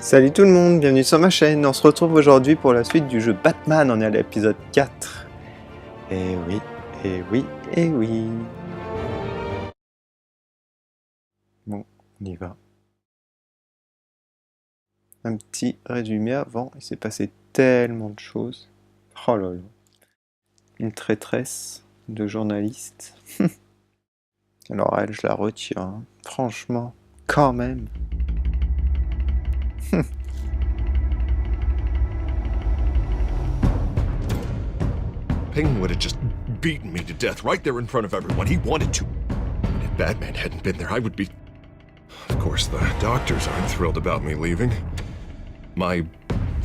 Salut tout le monde, bienvenue sur ma chaîne. On se retrouve aujourd'hui pour la suite du jeu Batman. On est à l'épisode 4. Et oui, et oui, et oui. Bon, on y va. Un petit résumé avant. Il s'est passé tellement de choses. Oh là là. Une traîtresse de journaliste. Alors elle, je la retiens. Hein. Franchement, quand même. Payne would have just beaten me to death right there in front of everyone. He wanted to. And if Batman hadn't been there, I would be... Of course, the doctors aren't thrilled about me leaving. My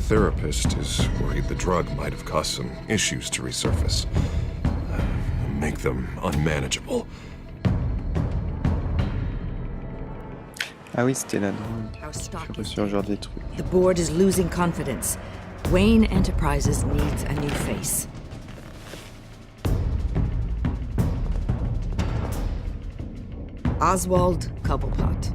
therapist is worried the drug might have caused some issues to resurface. Make them unmanageable. Ah oui, c'était la drogue. J'ai reçu un genre des trucs. The board is losing confidence. Wayne Enterprises needs a new face. Oswald Cobblepot.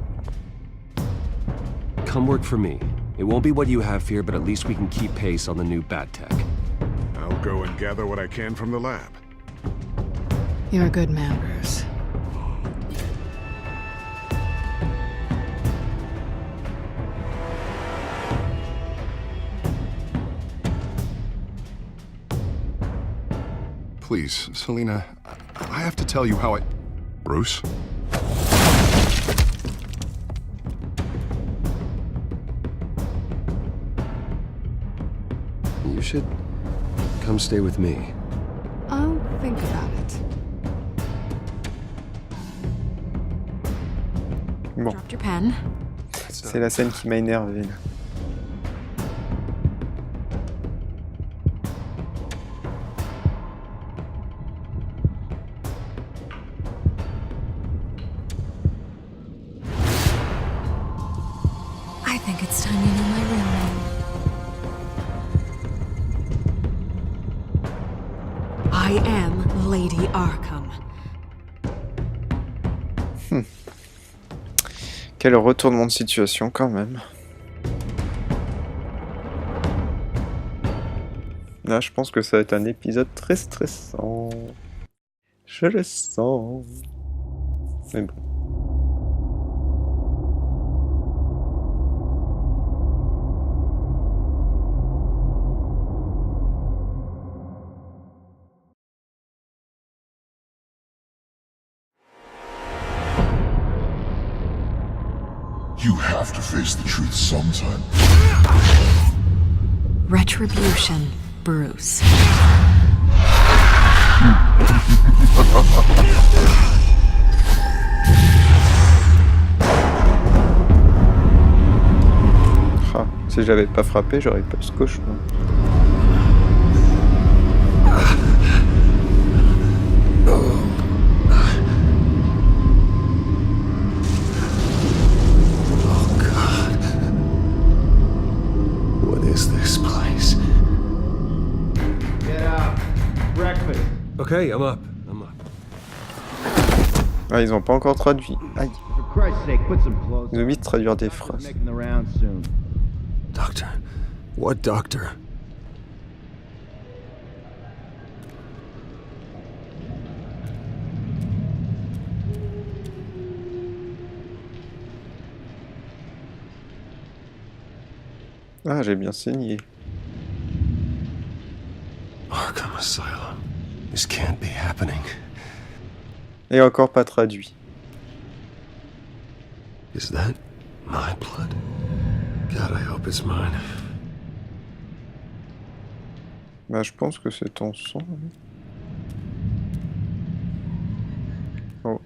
Come work for me. It won't be what you have here, but at least we can keep pace on the new bat tech. I'll go and gather what I can from the lab. You're a good man, Bruce. Please, Selina, I have to tell you how I... Bruce? You should come stay with me. I'll think about it. Bon, Dropped your pen. c'est la scène qui m'a énervé là. I think it's time you know my real name. I am Lady Arkham. Quel retournement de situation quand même. Là, je pense que ça va être un épisode très stressant. Je le sens. Mais bon. You have to face the truth sometime. Retribution, Bruce. Ah, si j'avais pas frappé, j'aurais pas eu ce cauchemar. Okay, I'm up. I'm up. Ah, ils ont pas encore traduit. Aïe. Ils ont oublié de traduire des phrases. Doctor. What doctor? Ah, j'ai bien saigné. Arkham Asylum. This can't be happening. Et encore pas traduit. Is that my blood? God, I hope it's mine. Bah, je pense que c'est ton sang. Oui. Oh.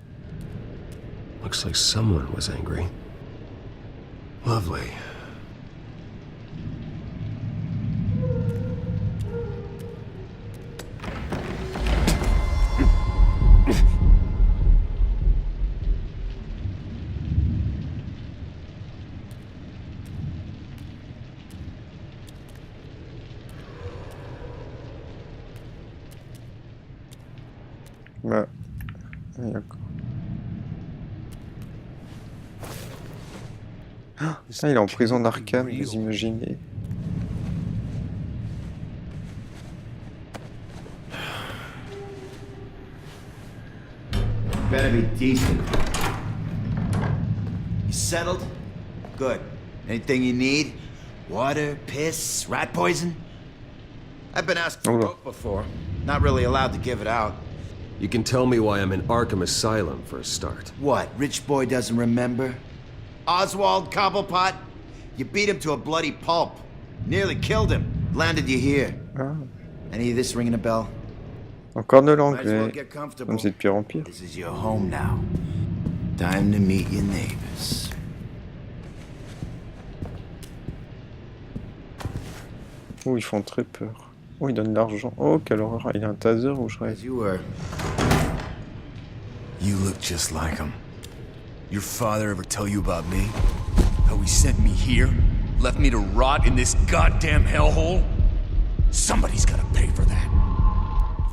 Looks like someone was angry. Lovely. Bah, d'accord. Ah, il est en prison d'Arkham, vous imaginez. Better be decent. You settled? Good. Anything you need? Water, piss, rat poison? I've been asked for dope before. Not really allowed to give it out. You can tell me why I'm in Arkham Asylum for a start. What, rich boy doesn't remember? Oswald Cobblepot? You beat him to a bloody pulp. Nearly killed him. Landed you here. Ah. Any of this ringing a bell? Encore de Might as well l'anglais. get comfortable. Comme c'est de pire en pire. This is your home now. Time to meet your neighbors. Oh, ils font très peur. Oh, ils donnent de l'argent. Oh, quelle horreur. Il a un taser ou je rêve. As you were. You look just like him. Your father ever tell you about me? How he sent me here? Left me to rot in this goddamn hellhole? Somebody's gotta pay for that.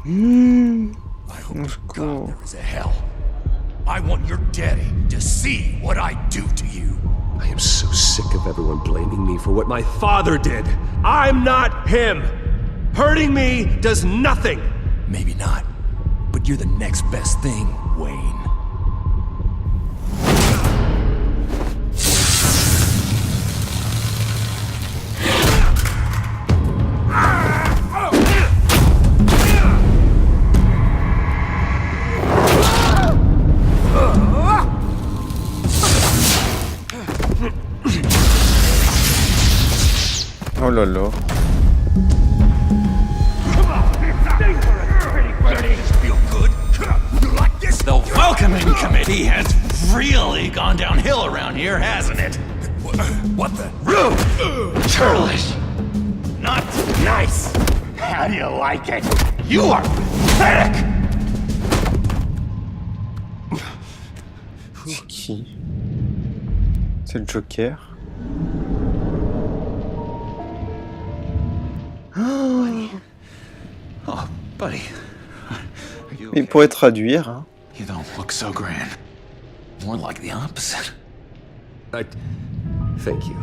I hope to God there is a hell. I want your daddy to see what I do to you. I am so sick of everyone blaming me for what my father did. I'm not him. Hurting me does nothing. Maybe not, but you're the next best thing, Wayne. Oh là là. The welcoming committee has really gone downhill around here, hasn't it? What the? Rude! Churlish! Not nice! How do you like it? You are pathetic! C'est qui? C'est le Joker. Oh, buddy. Il pourrait traduire. Hein. You don't look so grand. More like the opposite. Thank you.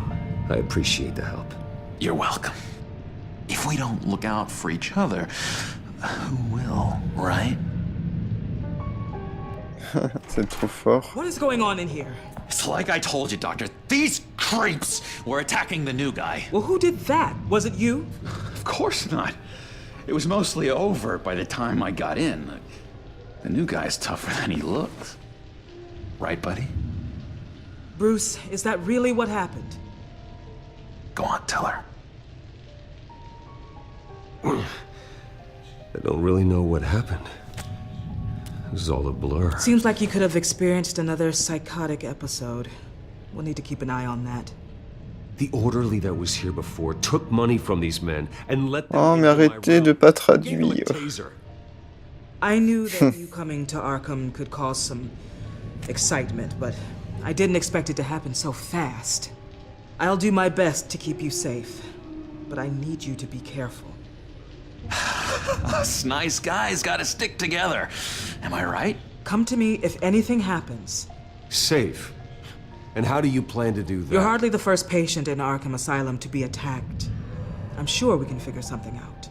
I appreciate the help. You're welcome. If we don't look out for each other, who will, right? C'est trop fort. What is going on in here? It's like I told you, Doctor. These creeps were attacking the new guy. Well, who did that? Was it you? Of course not. It was mostly over by the time I got in. The new guy's tougher than he looks. Right, buddy? Bruce, is that really what happened? Go on, tell her. I don't really know what happened. It was all a blur. Seems like you could have experienced another psychotic episode. We'll need to keep an eye on that. The orderly that was here before took money from these men and let them Oh, mais arrêtez de pas traduire. I knew that you coming to Arkham could cause some excitement, but I didn't expect it to happen so fast. I'll do my best to keep you safe, but I need you to be careful. Us nice guys gotta stick together. Am I right? Come to me if anything happens. Safe. And how do you plan to do that? You're hardly the first patient in Arkham Asylum to be attacked. I'm sure we can figure something out.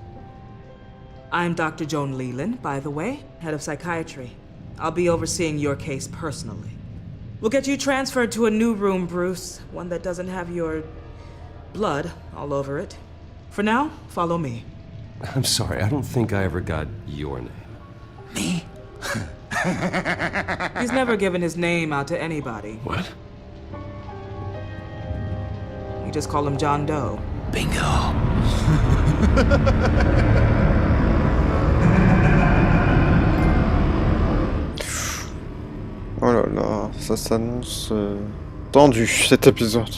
I'm Dr. Joan Leland, by the way, head of psychiatry. I'll be overseeing your case personally. We'll get you transferred to a new room, Bruce. One that doesn't have your blood all over it. For now, follow me. I'm sorry, I don't think I ever got your name. Me? He's never given his name out to anybody. What? You just call him John Doe. Bingo. Oh là là, ça s'annonce tendu cet épisode.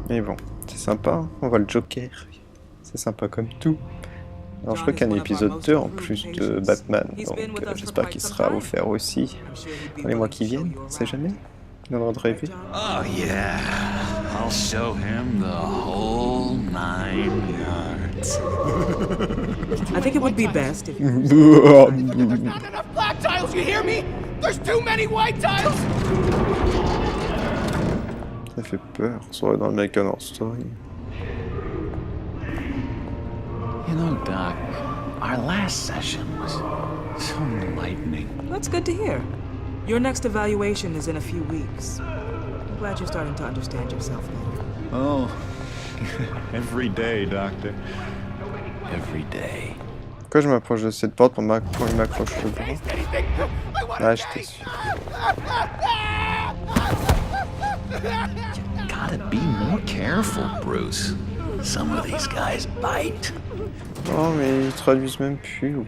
Mais bon, c'est sympa, hein, on voit le Joker. C'est sympa comme tout. Alors je crois qu'il y a un épisode 2 en plus de Batman, donc j'espère qu'il sera offert aussi dans les mois qui viennent, on sait jamais. On a le droit de rêver. Oh yeah, I'll show him the whole 9 yards. minutes. I think it would be best if you... There's not enough black tiles, you hear me? There's too many white tiles! Ça fait peur, on serait dans le American Horror Story. You know, Doc, our last session was so enlightening. That's good to hear. Your next evaluation is in a few weeks. I'm glad you're starting to understand yourself better. Oh, every day, Doctor. Every day. Pourquoi je m'approche de cette porte pour il m'accroche le bras? Ah, j'étais sûr. Gotta be more careful, Bruce. Some of these guys bite. Oh, mais ils traduisent même plus.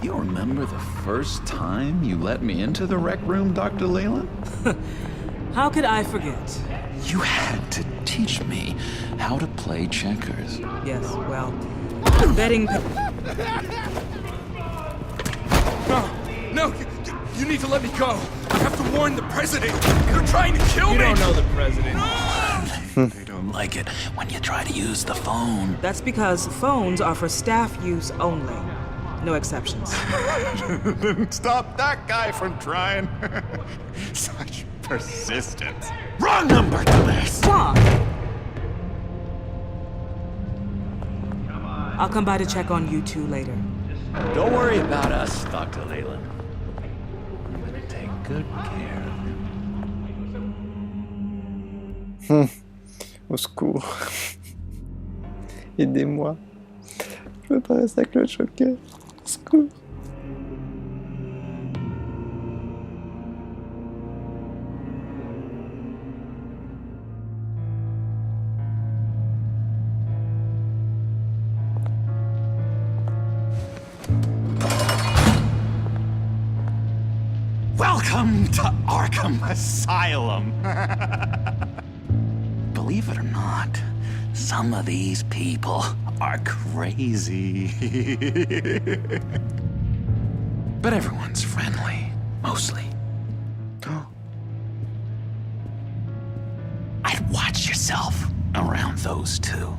You remember the first time you let me into the rec room, Dr. Leland? How could I forget? You had to teach me how to play checkers. Yes, well, betting... No, you need to let me go. I have to warn the president. They're trying to kill me. You don't know the president. They don't like it when you try to use the phone. That's because phones are for staff use only. No exceptions. Stop that guy from trying. Such persistence. Wrong number, dumbass. Wrong. I'll come by to check on you two later. Don't worry about us, Dr. Leland. I'm gonna take good care of you. Au secours. Aidez-moi. Je veux pas rester avec le choker. Au secours. Welcome to Arkham Asylum. Believe it or not, some of these people are crazy. But everyone's friendly, mostly. I'd watch yourself around those two.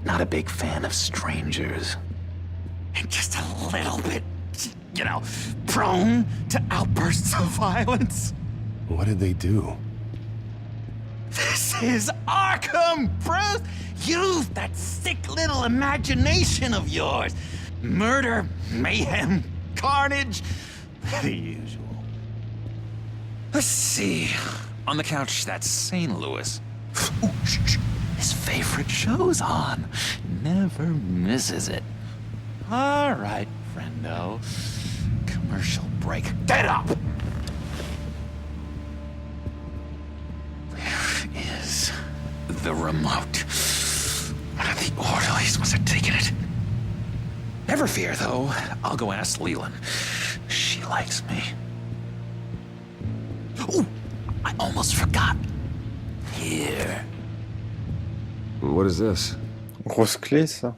Not a big fan of strangers. And just a little bit, you know, prone to outbursts of violence. What did they do? This is Arkham, Bruce! Use that sick little imagination of yours. Murder, mayhem, carnage, the usual. Let's see. On the couch, that's St. Louis. Ooh, shh. His favorite show's on. Never misses it. All right, friendo. Commercial break. Get up! Where is the remote? The orderlies must have taken it. Never fear, though. I'll go ask Leland. She likes me. Ooh, I almost forgot. Here. What is this? Grosse clé, ça.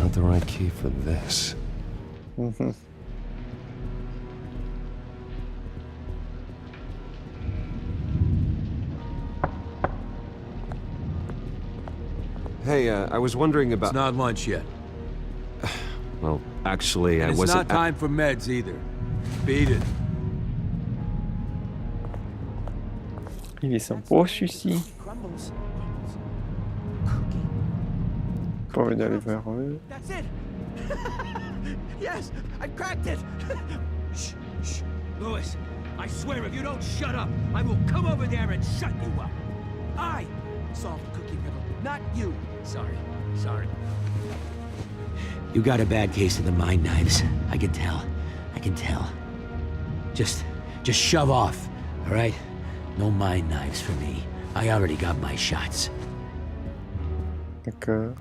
Not the right key for this. Hey, I was wondering about... It's not lunch yet. Well, actually, I wasn't... It's not time for meds either. Beat it. Il est sympa, celui-ci. Pas envie d'aller vers eux. That's it. Yes, I cracked it. Shh, shh. Louis, I swear if you don't shut up, I will come over there and shut you up. I solved the cookie riddle, not you. Sorry. You got a bad case of the mind knives. I can tell. Just shove off, all right? No mind knives for me. I already got my shots. D'accord.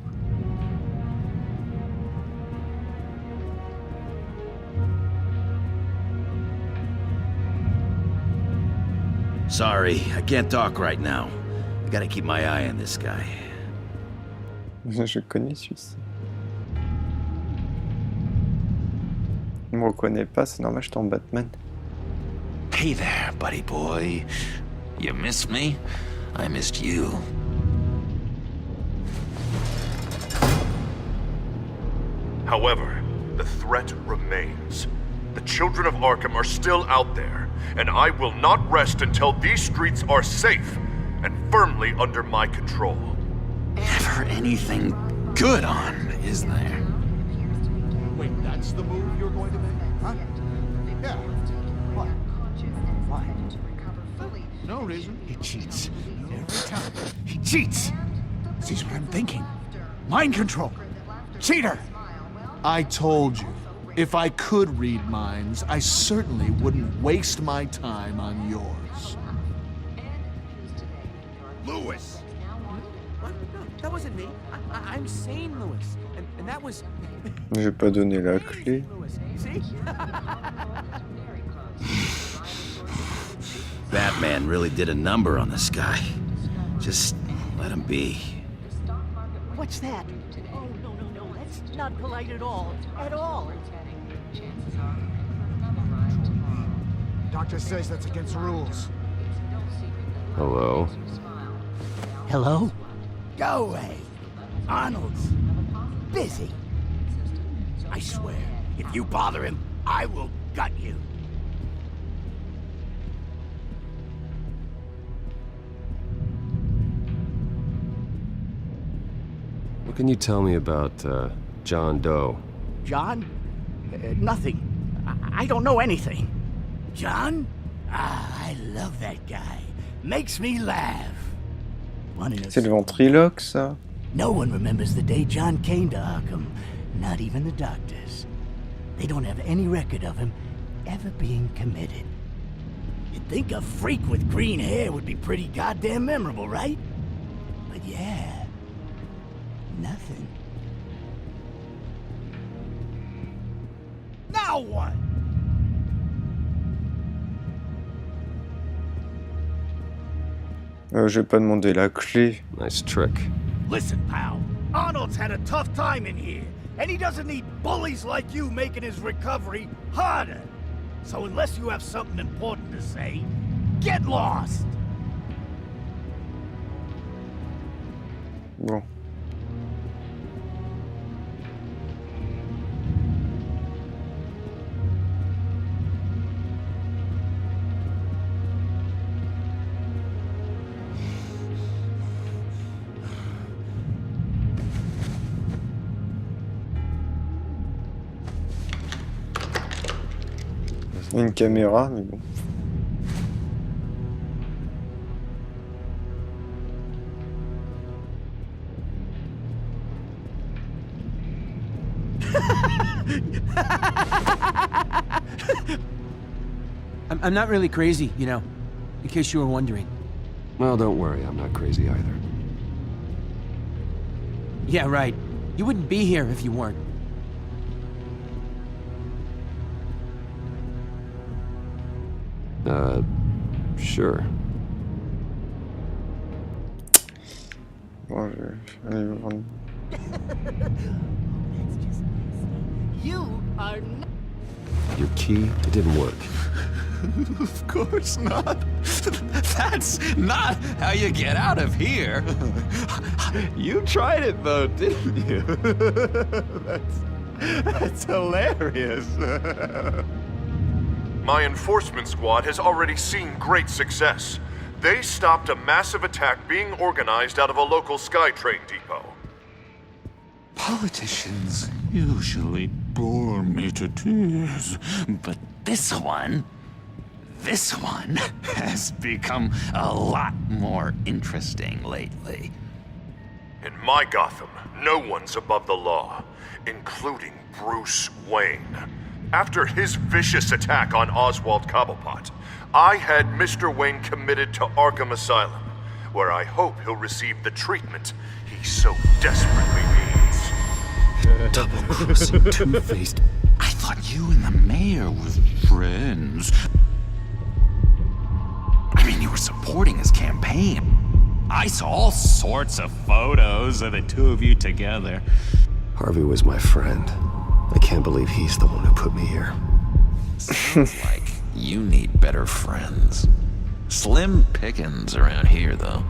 Sorry, I can't talk right now. I gotta keep my eye on this guy. Je connais celui-ci. Il me reconnaît pas, c'est normal, je suis en Batman. Hey there, buddy boy. You missed me? I missed you. However, the threat remains. The children of Arkham are still out there, and I will not rest until these streets are safe and firmly under my control. Never anything good on, is there? Wait, that's the move you're going to make? Huh? Yeah. What? Why? No reason. He cheats. Every time. He cheats! See what I'm thinking? Mind control! Cheater! I told you, if I could read minds, I certainly wouldn't waste my time on yours. Lewis! What? No, that wasn't me. I'm sane, Lewis. And that was... J'ai pas donné la clé. See? Batman really did a number on this guy. Just let him be. What's that? Oh, no. That's not polite at all. At all. Doctor says that's against the rules. Hello? Hello? Go away. Arnold's busy. I swear, if you bother him, I will gut you. What can you tell me about, John Doe? John? Nothing. I don't know anything. John? I love that guy. Makes me laugh. C'est le ventriloque, ça. No one remembers the day John came to Arkham. Not even the doctors. They don't have any record of him ever being committed. You'd think a freak with green hair would be pretty goddamn memorable, right? But yeah, nothing. Now what? J'ai pas demandé la clé. Nice trick. Listen, pal. Arnold's had a tough time in here, and he doesn't need bullies like you making his recovery harder. So unless you have something important to say, get lost. Bon. Une caméra, mais bon. I'm not really crazy, you know, in case you were wondering. Well, don't worry, I'm not crazy either. Yeah, right. You wouldn't be here if you weren't. Sure. Bon, je vais aller vendre. You are not... Your key, it didn't work. Of course not. That's not how you get out of here. You tried it though, didn't you? That's hilarious. My enforcement squad has already seen great success. They stopped a massive attack being organized out of a local SkyTrain depot. Politicians usually bore me to tears, but this one has become a lot more interesting lately. In my Gotham, no one's above the law, including Bruce Wayne. After his vicious attack on Oswald Cobblepot, I had Mr. Wayne committed to Arkham Asylum, where I hope he'll receive the treatment he so desperately needs. Double-crossing two-faced. I thought you and the mayor were friends. I mean, you were supporting his campaign. I saw all sorts of photos of the two of you together. Harvey was my friend. I can't believe he's the one who put me here. Sounds like you need better friends. Slim pickings around here, though.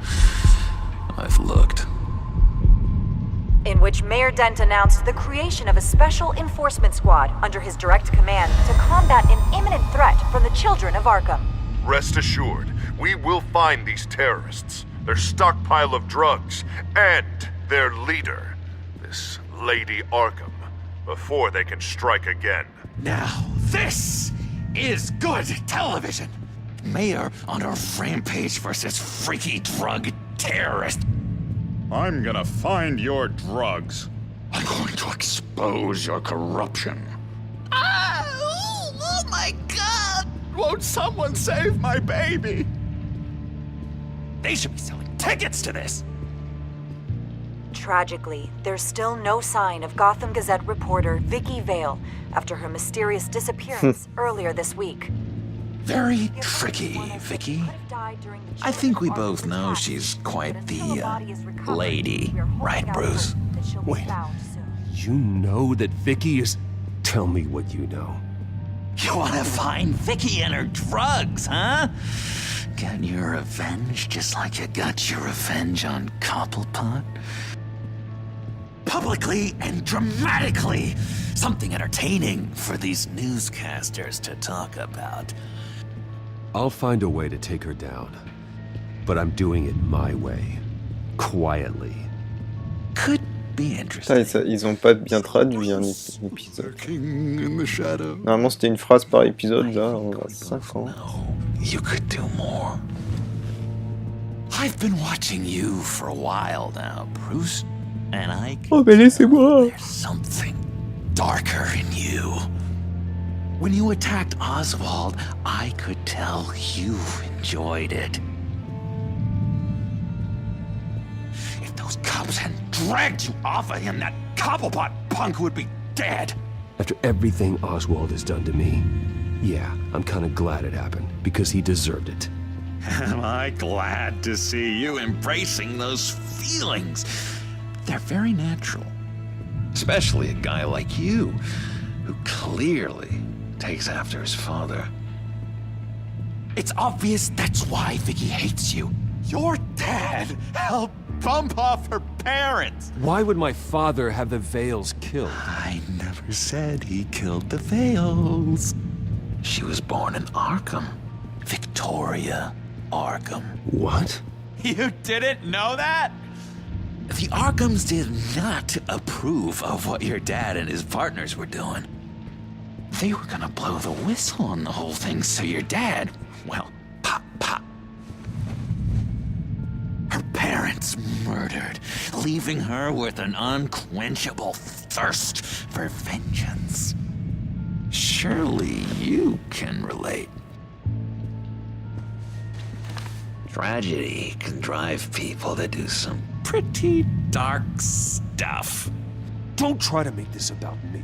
I've looked. In which Mayor Dent announced the creation of a special enforcement squad under his direct command to combat an imminent threat from the children of Arkham. Rest assured, we will find these terrorists, their stockpile of drugs, and their leader, this Lady Arkham, before they can strike again. Now, this is good television. Mayor on a rampage versus freaky drug terrorist. I'm gonna find your drugs. I'm going to expose your corruption. Oh my God! Won't someone save my baby? They should be selling tickets to this. Tragically, there's still no sign of Gotham Gazette reporter Vicky Vale after her mysterious disappearance earlier this week. Very tricky, Vicky. I think we both know she's quite the lady, right, Bruce? Wait, you know that Vicky is... Tell me what you know. You want to find Vicky and her drugs, huh? Get your revenge just like you got your revenge on Cobblepot? Publicly and dramatically. Something entertaining for these newscasters to talk about. I'll find a way to take her down. But I'm doing it my way. Quietly. Could be interesting. Putain, ils ont pas bien traduit un épisode. Normalement c'était une phrase par épisode, là on a 5 ans. You could do more. I've been watching you for a while now, Bruce. And I can tell there's something darker in you. When you attacked Oswald, I could tell you enjoyed it. If those cops hadn't dragged you off of him, that Cobblepot punk would be dead. After everything Oswald has done to me, yeah, I'm kinda glad it happened, because he deserved it. Am I glad to see you embracing those feelings? They're very natural. Especially a guy like you, who clearly takes after his father. It's obvious that's why Vicky hates you. Your dad helped bump off her parents. Why would my father have the Vales killed? I never said he killed the Vales. She was born in Arkham. Victoria Arkham. What? You didn't know that? The Arkhams did not approve of what your dad and his partners were doing. They were gonna blow the whistle on the whole thing, so your dad, well, pop. Her parents murdered, leaving her with an unquenchable thirst for vengeance. Surely you can relate. Tragedy can drive people to do some pretty dark stuff. Don't try to make this about me.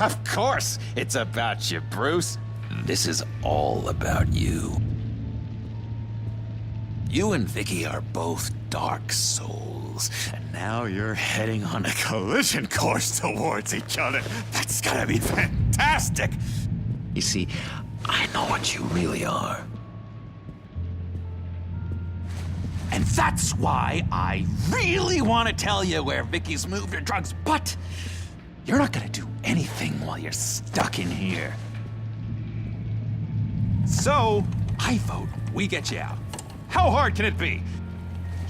Of course it's about you, Bruce. This is all about you. You and Vicky are both dark souls, and now you're heading on a collision course towards each other. That's gonna be fantastic! You see, I know what you really are. And that's why I really want to tell you where Vicky's moved her drugs, but you're not gonna do anything while you're stuck in here. So, I vote we get you out. How hard can it be?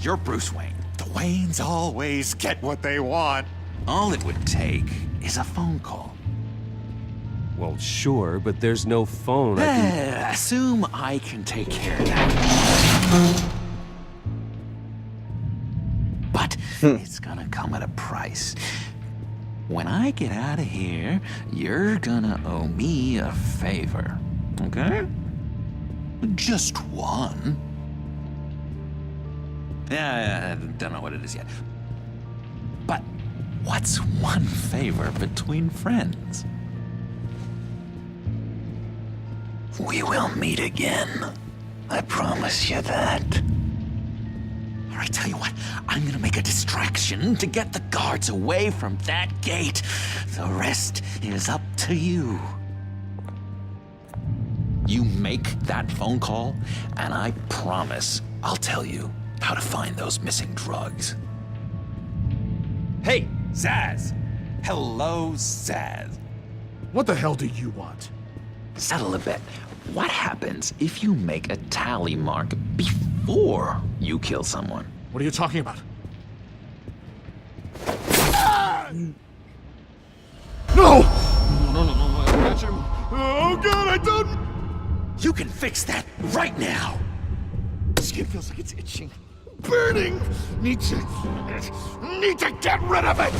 You're Bruce Wayne. The Waynes always get what they want. All it would take is a phone call. Well, sure, but there's no phone. Assume I can take care of that. But it's gonna come at a price. When I get out of here, you're gonna owe me a favor, okay? Just one. Yeah, I don't know what it is yet. But what's one favor between friends? We will meet again. I promise you that. All right, tell you what, I'm gonna make a distraction to get the guards away from that gate. The rest is up to you. You make that phone call, and I promise I'll tell you how to find those missing drugs. Hey, Zaz. Hello, Zaz. What the hell do you want? Settle a bet. What happens if you make a tally mark before you kill someone? What are you talking about? No! No, catch him. Oh god, I don't... You can fix that right now. Skin feels like it's itching. Burning! Need to get rid of it!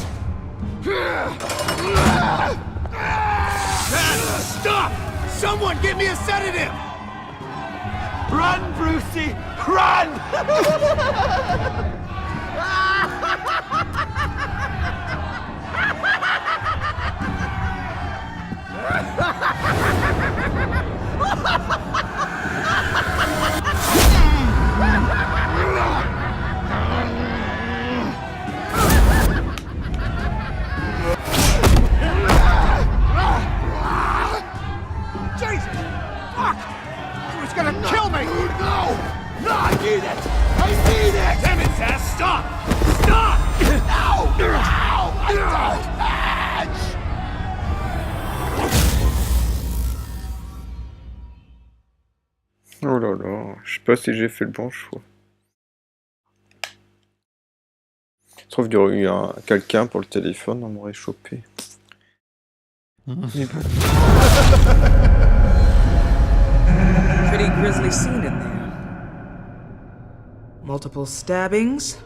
Stop! Someone give me a sedative! Run, Brucey! Run! Jesus! Fuck! He was gonna kill me! No! No, I need it! I need it! Damn it, Zaz! Stop! Stop! No! No! I don't match! Oh là là, je sais pas si j'ai fait le bon choix. Je trouve qu'il y aurait eu quelqu'un pour le téléphone, on m'aurait chopé. Pretty grisly scene in there. Multiple stabbings.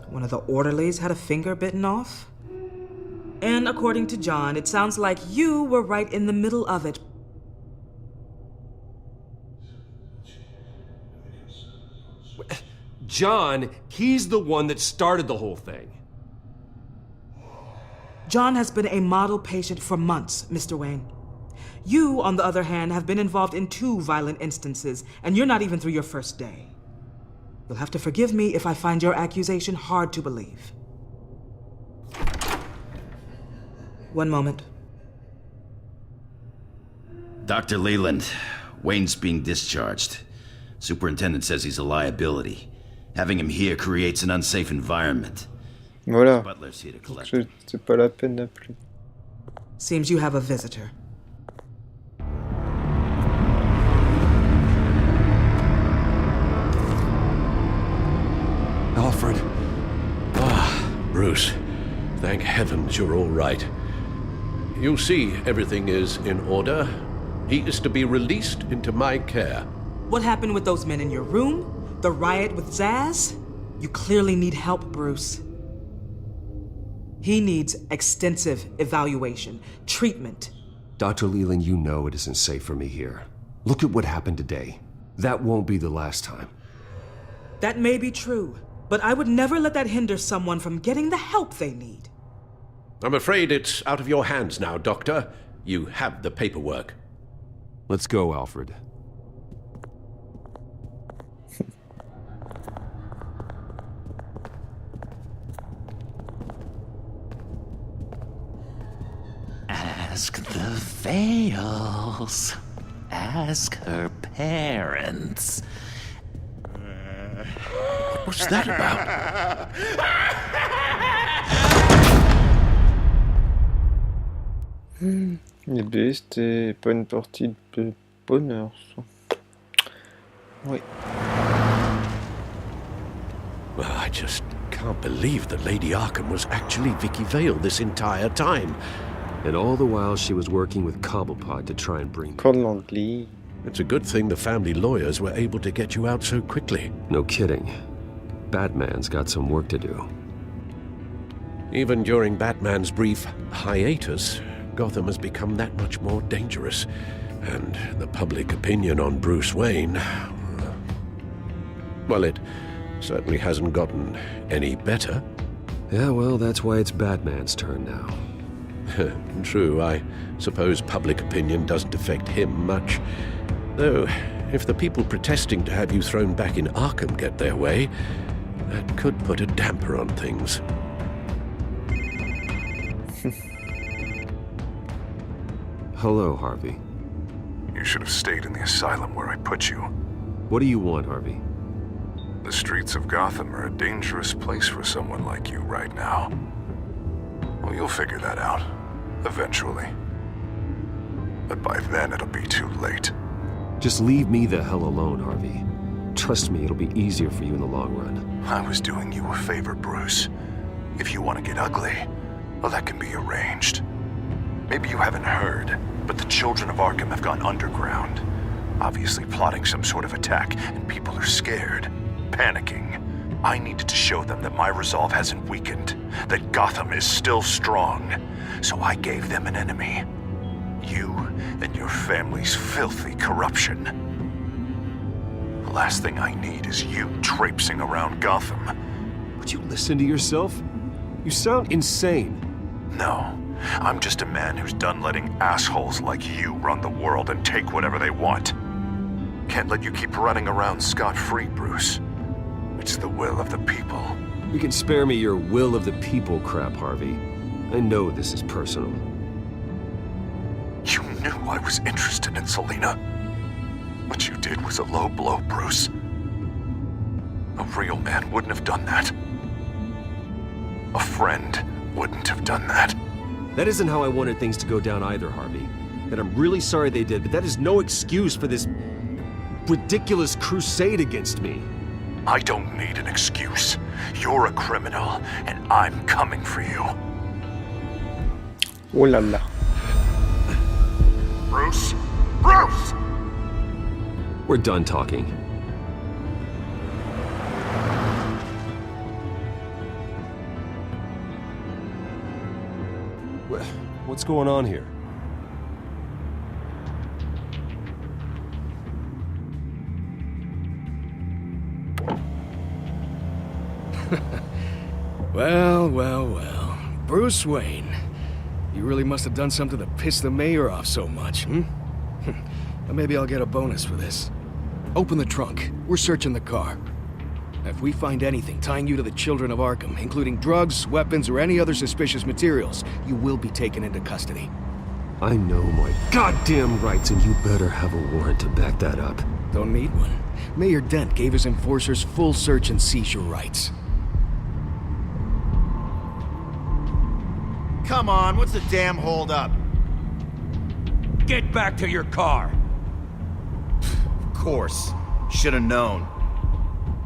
One of the orderlies had a finger bitten off. And according to John, it sounds like you were right in the middle of it. John, he's the one that started the whole thing. John has been a model patient for months, Mr. Wayne. You, on the other hand, have been involved in 2 violent instances, and you're not even through your first day. You'll have to forgive me if I find your accusation hard to believe. One moment. Dr. Leland, Wayne's being discharged. Superintendent says he's a liability. Having him here creates an unsafe environment. Voilà. Butler's here to collect. C'est pas la peine d'appeler. Seems you have a visitor. Alfred. Ah, Bruce. Thank heavens you're all right. You see, everything is in order. He is to be released into my care. What happened with those men in your room? The riot with Zaz? You clearly need help, Bruce. He needs extensive evaluation, treatment. Dr. Leland, you know it isn't safe for me here. Look at what happened today. That won't be the last time. That may be true, but I would never let that hinder someone from getting the help they need. I'm afraid it's out of your hands now, Doctor. You have the paperwork. Let's go, Alfred. Ask the Vales. Ask her parents. What was that about? Eh bien, c'était pas une partie de bonheur, ça. Oui. Well, I just can't believe that Lady Arkham was actually Vicky Vale this entire time. And all the while she was working with Cobblepot to try and bring... L'anglais. It's a good thing the family lawyers were able to get you out so quickly. No kidding. Batman's got some work to do. Even during Batman's brief hiatus, Gotham has become that much more dangerous. And the public opinion on Bruce Wayne... well, it certainly hasn't gotten any better. Yeah, well, that's why it's Batman's turn now. True, I suppose public opinion doesn't affect him much. Though, if the people protesting to have you thrown back in Arkham get their way, that could put a damper on things. Hello, Harvey. You should have stayed in the asylum where I put you. What do you want, Harvey? The streets of Gotham are a dangerous place for someone like you right now. Well, you'll figure that out, eventually. But by then, it'll be too late. Just leave me the hell alone, Harvey. Trust me, it'll be easier for you in the long run. I was doing you a favor, Bruce. If you want to get ugly, well, that can be arranged. Maybe you haven't heard, but the children of Arkham have gone underground. Obviously plotting some sort of attack, and people are scared, panicking. I needed to show them that my resolve hasn't weakened, that Gotham is still strong. So I gave them an enemy. You and your family's filthy corruption. The last thing I need is you traipsing around Gotham. Would you listen to yourself? You sound insane. No, I'm just a man who's done letting assholes like you run the world and take whatever they want. Can't let you keep running around scot-free, Bruce. It's the will of the people. You can spare me your will of the people crap, Harvey. I know this is personal. You knew I was interested in Selina. What you did was a low blow, Bruce. A real man wouldn't have done that. A friend wouldn't have done that. That isn't how I wanted things to go down either, Harvey. And I'm really sorry they did, but that is no excuse for this ridiculous crusade against me. I don't need an excuse. You're a criminal, and I'm coming for you. Oh là là. Bruce? Bruce! We're done talking. What's going on here? Well, well, well. Bruce Wayne. You really must have done something to piss the mayor off so much, hmm? Well, maybe I'll get a bonus for this. Open the trunk. We're searching the car. If we find anything tying you to the children of Arkham, including drugs, weapons, or any other suspicious materials, you will be taken into custody. I know my goddamn rights, and you better have a warrant to back that up. Don't need one. Mayor Dent gave his enforcers full search and seizure rights. Come on, what's the damn holdup? Get back to your car! Of course. Should have known.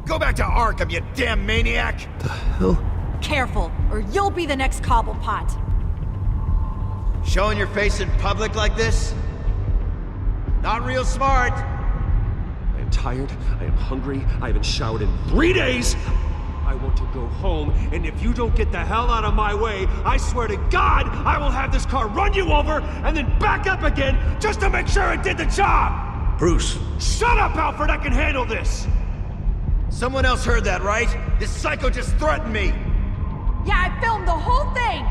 Go back to Arkham, you damn maniac! The hell? Careful, or you'll be the next Cobblepot. Showing your face in public like this? Not real smart. I am tired, I am hungry, I haven't showered in 3 days! I want to go home, and if you don't get the hell out of my way, I swear to God, I will have this car run you over, and then back up again, just to make sure it did the job! Bruce! Shut up, Alfred, I can handle this! Someone else heard that, right? This psycho just threatened me! Yeah, I filmed the whole thing!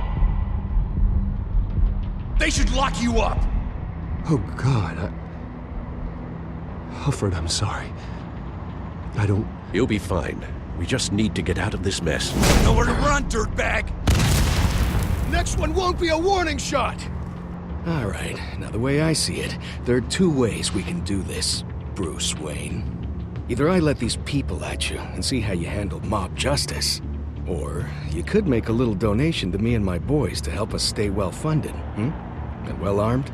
They should lock you up! Oh, God, Alfred, I'm sorry. I don't... You'll be fine. We just need to get out of this mess. Nowhere to run, dirtbag! Next one won't be a warning shot! All right, now the way I see it, there are two ways we can do this, Bruce Wayne. Either I let these people at you and see how you handle mob justice, or you could make a little donation to me and my boys to help us stay well-funded, and well-armed.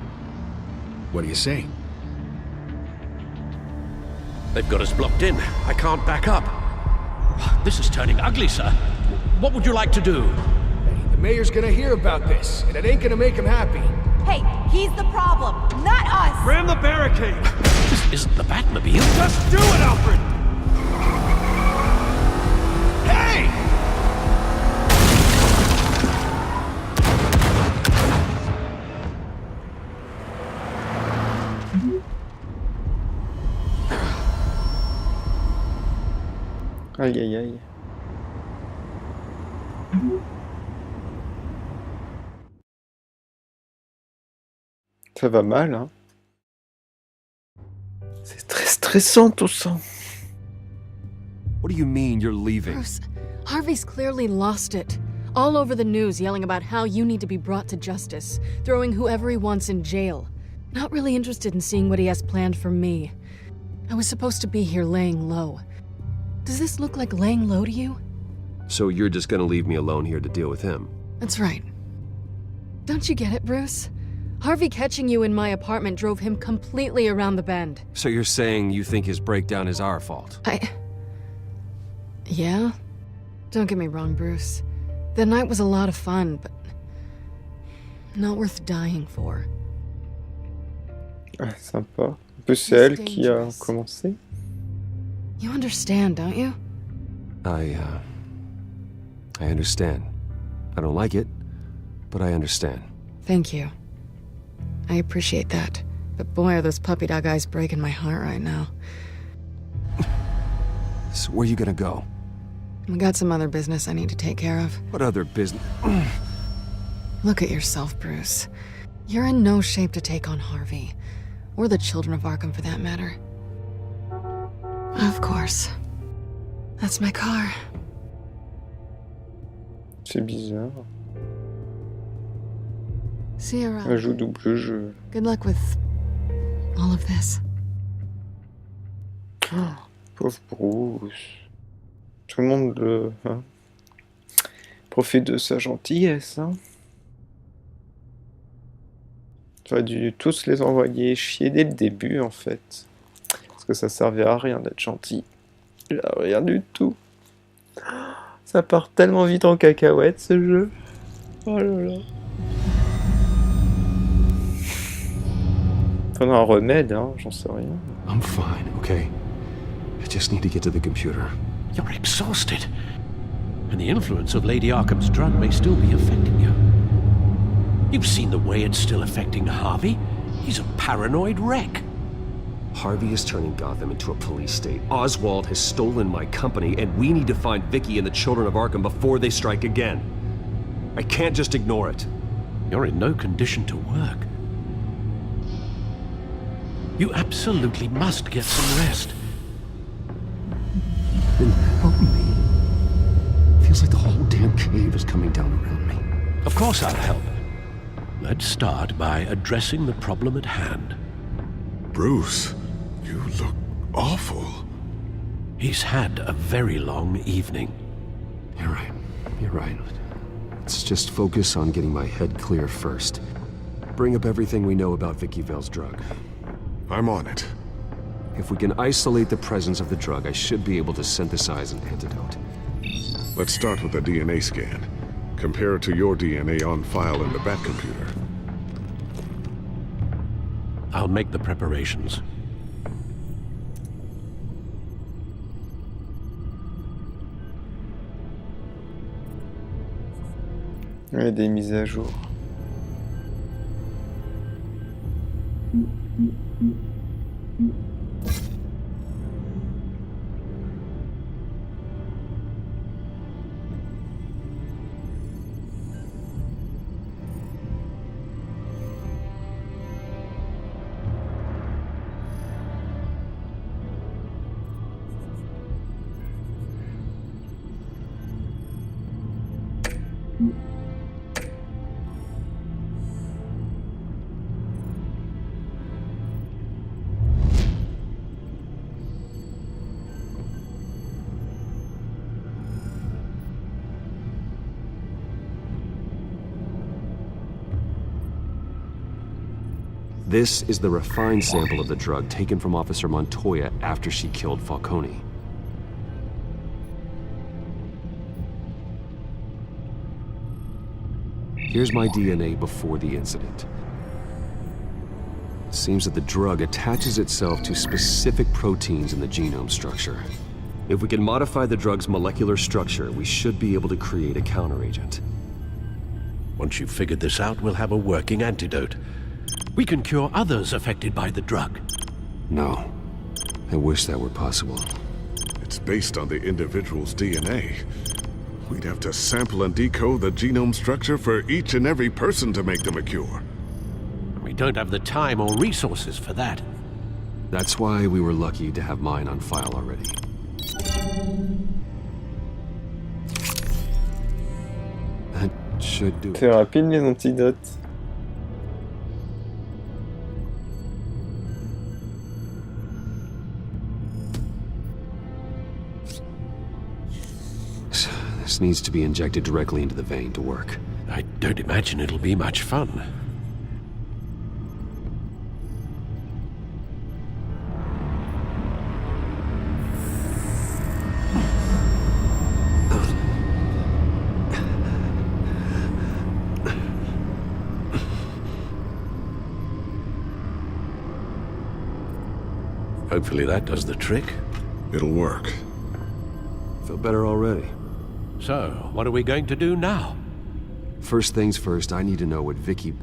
What do you say? They've got us blocked in. I can't back up. This is turning ugly, sir. What would you like to do? Hey, the mayor's gonna hear about this, and it ain't gonna make him happy. Hey, he's the problem, not us! Ram the barricade! This isn't the Batmobile. Just do it, Alfred! Hey! Aïe aïe aïe. Ça va mal, hein. C'est très stressant tout ça. What do you mean you're leaving? Bruce, Harvey's clearly lost it. All over the news yelling about how you need to be brought to justice, throwing whoever he wants in jail. Not really interested in seeing what he has planned for me. I was supposed to be here laying low. Does this look like laying low to you? So you're just gonna leave me alone here to deal with him? That's right. Don't you get it, Bruce? Harvey catching you in my apartment drove him completely around the bend. So you're saying you think his breakdown is our fault? Yeah? Don't get me wrong, Bruce. The night was a lot of fun, but not worth dying for. Ah, sympa. En plus, c'est elle qui a commencé. You understand, don't you? I understand. I don't like it, but I understand. Thank you. I appreciate that. But boy, are those puppy dog eyes breaking my heart right now. So where are you gonna go? I got some other business I need to take care of. What other business? Look at yourself, Bruce. You're in no shape to take on Harvey. Or the children of Arkham, for that matter. Of course. That's my car. C'est bizarre. See you around. Elle joue double jeu. Good luck with all of this. Oh, pauvre Bruce. Tout le monde profite de sa gentillesse. Hein. J'aurais dû tous les envoyer chier dès le début, en fait. Parce que ça servait à rien d'être gentil. À rien du tout. Ça part tellement vite en cacahuète, ce jeu. Oh là là. Faudra un remède, hein, j'en sais rien. I'm fine, okay? I just need to get to the computer. You're exhausted. And the influence of Lady Arkham's drug may still be affecting you. You've seen the way it's still affecting Harvey. He's a paranoid wreck. Harvey is turning Gotham into a police state. Oswald has stolen my company, and we need to find Vicky and the children of Arkham before they strike again. I can't just ignore it. You're in no condition to work. You absolutely must get some rest. Then help me. Feels like the whole damn cave is coming down around me. Of course I'll help. Let's start by addressing the problem at hand. Bruce, you look awful. He's had a very long evening. You're right. You're right. Let's just focus on getting my head clear first. Bring up everything we know about Vicky Vale's drug. I'm on it. If we can isolate the presence of the drug, I should be able to synthesize an antidote. Let's start with a DNA scan. Compare it to your DNA on file in the Batcomputer. I'll make the preparations. Il y a des mises à jour. This is the refined sample of the drug taken from Officer Montoya after she killed Falcone. Here's my DNA before the incident. It seems that the drug attaches itself to specific proteins in the genome structure. If we can modify the drug's molecular structure, we should be able to create a counteragent. Once you've figured this out, we'll have a working antidote. We can cure others affected by the drug. No. I wish that were possible. It's based on the individual's DNA. We'd have to sample and decode the genome structure for each and every person to make them a cure. We don't have the time or resources for that. That's why we were lucky to have mine on file already. That should do it. C'est rapide les antidotes. This needs to be injected directly into the vein to work. I don't imagine it'll be much fun. Hopefully that does the trick. It'll work. Feel better already. So, what are we going to do now? First things first, I need to know what Vicky,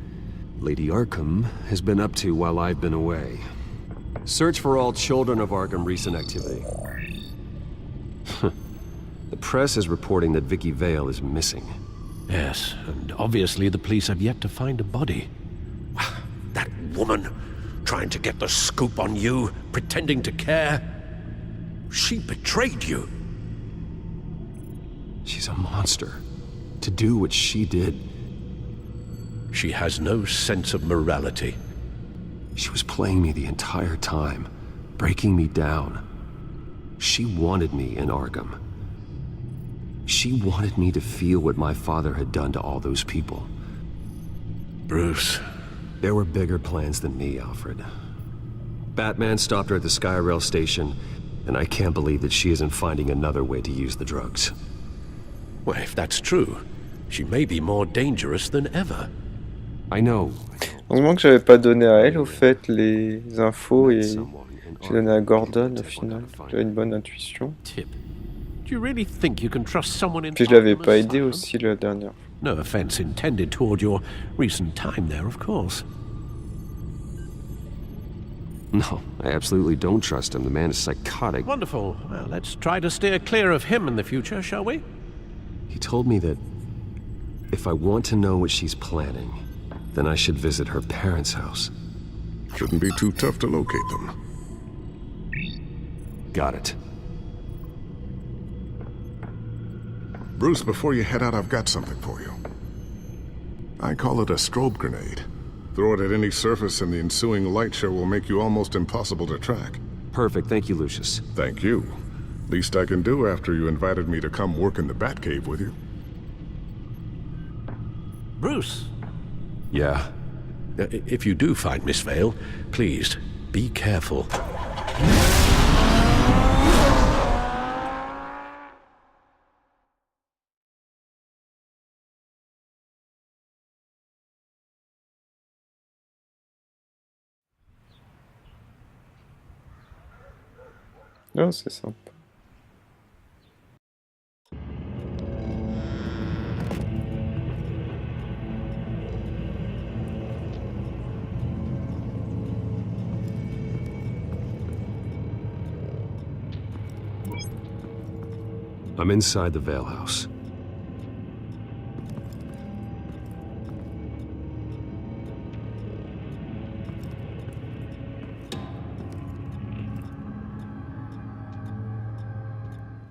Lady Arkham, has been up to while I've been away. Search for all children of Arkham recent activity. The press is reporting that Vicky Vale is missing. Yes, and obviously the police have yet to find a body. That woman, trying to get the scoop on you, pretending to care. She betrayed you. She's a monster. To do what she did. She has no sense of morality. She was playing me the entire time, breaking me down. She wanted me in Arkham. She wanted me to feel what my father had done to all those people. Bruce. There were bigger plans than me, Alfred. Batman stopped her at the Skyrail station, and I can't believe that she isn't finding another way to use the drugs. Well, if that's true, she may be more dangerous than ever. I know. Heureusement que j'avais pas donné à elle, au fait, les infos, et j'ai donné à Gordon, au final. J'avais une bonne intuition. Do you really think you can trust someone in Puis je l'avais pas aidé aussi la dernière fois. No offense intended toward your recent time there, of course. No, I absolutely don't trust him. The man is psychotic. Wonderful. Well, let's try to steer clear of him in the future, shall we? He told me that if I want to know what she's planning, then I should visit her parents' house. Shouldn't be too tough to locate them. Got it. Bruce, before you head out, I've got something for you. I call it a strobe grenade. Throw it at any surface and the ensuing light show will make you almost impossible to track. Perfect, thank you, Lucius. Thank you. Least I can do after you invited me to come work in the Batcave with you. Bruce. Yeah? If you do find Miss Vale, please, be careful. Non, c'est sympa. I'm inside the Vale House.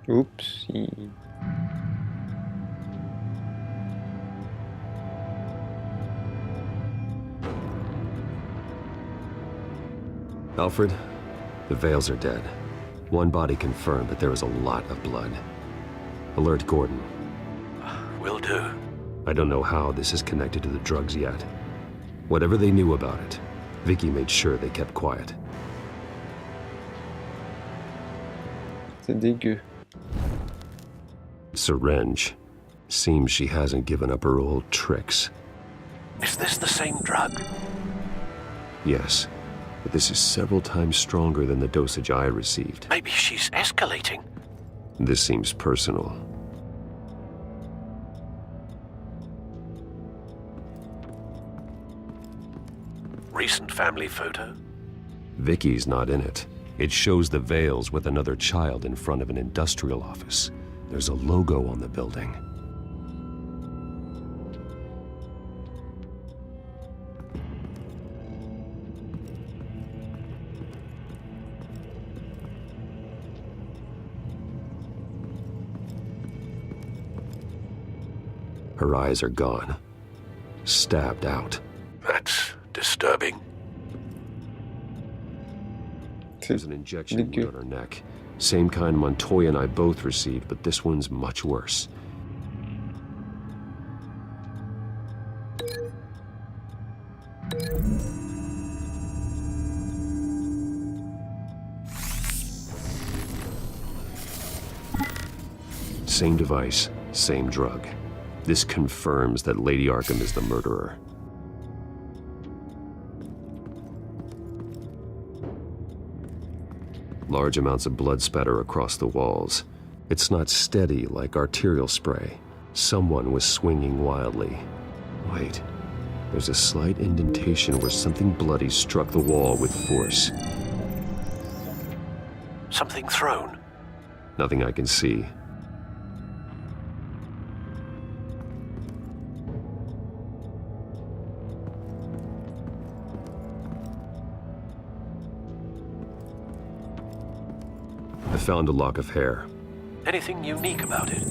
Oopsie. Alfred, the Vales are dead. One body confirmed, but there is a lot of blood. Alert Gordon. Will do. I don't know how this is connected to the drugs yet. Whatever they knew about it, Vicky made sure they kept quiet. C'est dégueu. Syringe. Seems she hasn't given up her old tricks. Is this the same drug? Yes, but this is several times stronger than the dosage I received. Maybe she's escalating. This seems personal. Recent family photo? Vicky's not in it. It shows the Vales with another child in front of an industrial office. There's a logo on the building. Her eyes are gone. Stabbed out. That's disturbing. There's an injection wound on her neck. Same kind Montoya and I both received, but this one's much worse. Same device, same drug. This confirms that Lady Arkham is the murderer. Large amounts of blood spatter across the walls. It's not steady like arterial spray. Someone was swinging wildly. Wait, there's a slight indentation where something bloody struck the wall with force. Something thrown? Nothing I can see. I found a lock of hair. Anything unique about it?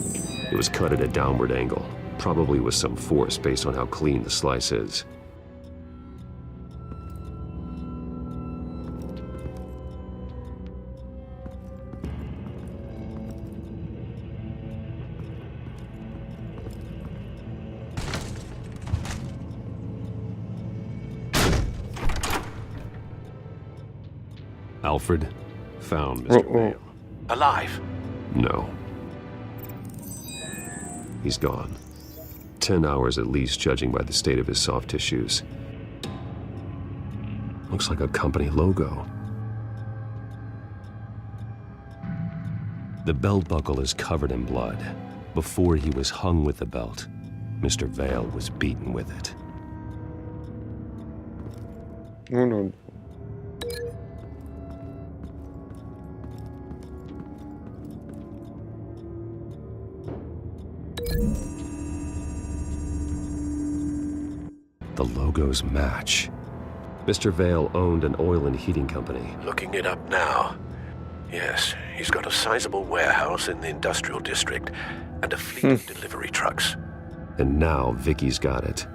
It was cut at a downward angle, probably with some force based on how clean the slice is. Alfred found Mr. Vale. Alive? No. He's gone. 10 hours at least, judging by the state of his soft tissues. Looks like a company logo. The belt buckle is covered in blood. Before he was hung with the belt, Mr. Vale was beaten with it. Oh no. The logos match. Mr. Vale owned an oil and heating company. Looking it up now. Yes, he's got a sizable warehouse in the industrial district and a fleet of delivery trucks. And now Vicky's got it.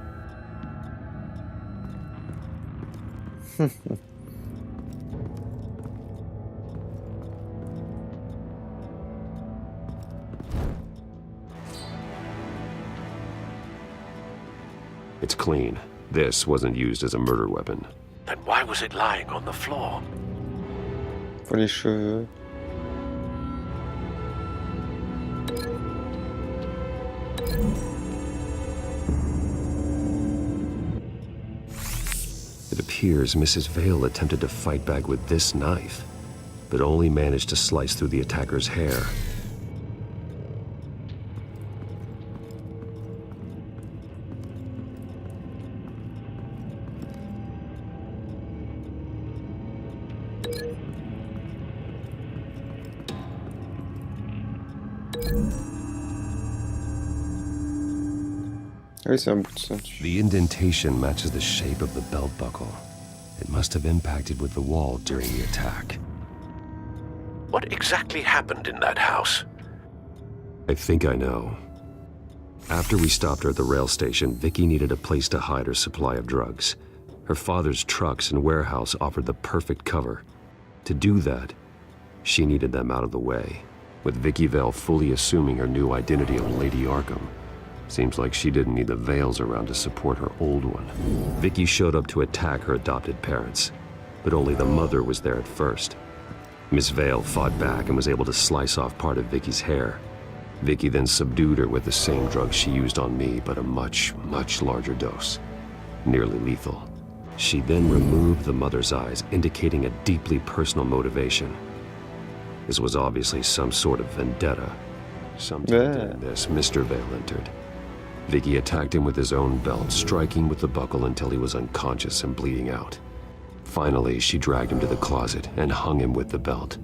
It's clean. This wasn't used as a murder weapon. Then why was it lying on the floor? Pour les cheveux. It appears Mrs. Vale attempted to fight back with this knife, but only managed to slice through the attacker's hair. Oui, c'est un bout de ceinture. The indentation matches the shape of the belt buckle. It must have impacted with the wall during the attack. What exactly happened in that house? I think I know. After we stopped her at the rail station, Vicky needed a place to hide her supply of drugs. Her father's trucks and warehouse offered the perfect cover. To do that, she needed them out of the way, with Vicky Vale fully assuming her new identity of Lady Arkham. Seems like she didn't need the Vales around to support her old one. Vicky showed up to attack her adopted parents, but only the mother was there at first. Miss Vale fought back and was able to slice off part of Vicky's hair. Vicky then subdued her with the same drug she used on me, but a much, much larger dose. Nearly lethal. She then removed the mother's eyes, indicating a deeply personal motivation. This was obviously some sort of vendetta. Sometime during this, Mr. Vale entered. Vicky attacked him with his own belt, striking with the buckle until he was unconscious and bleeding out. Finally, she dragged him to the closet and hung him with the belt.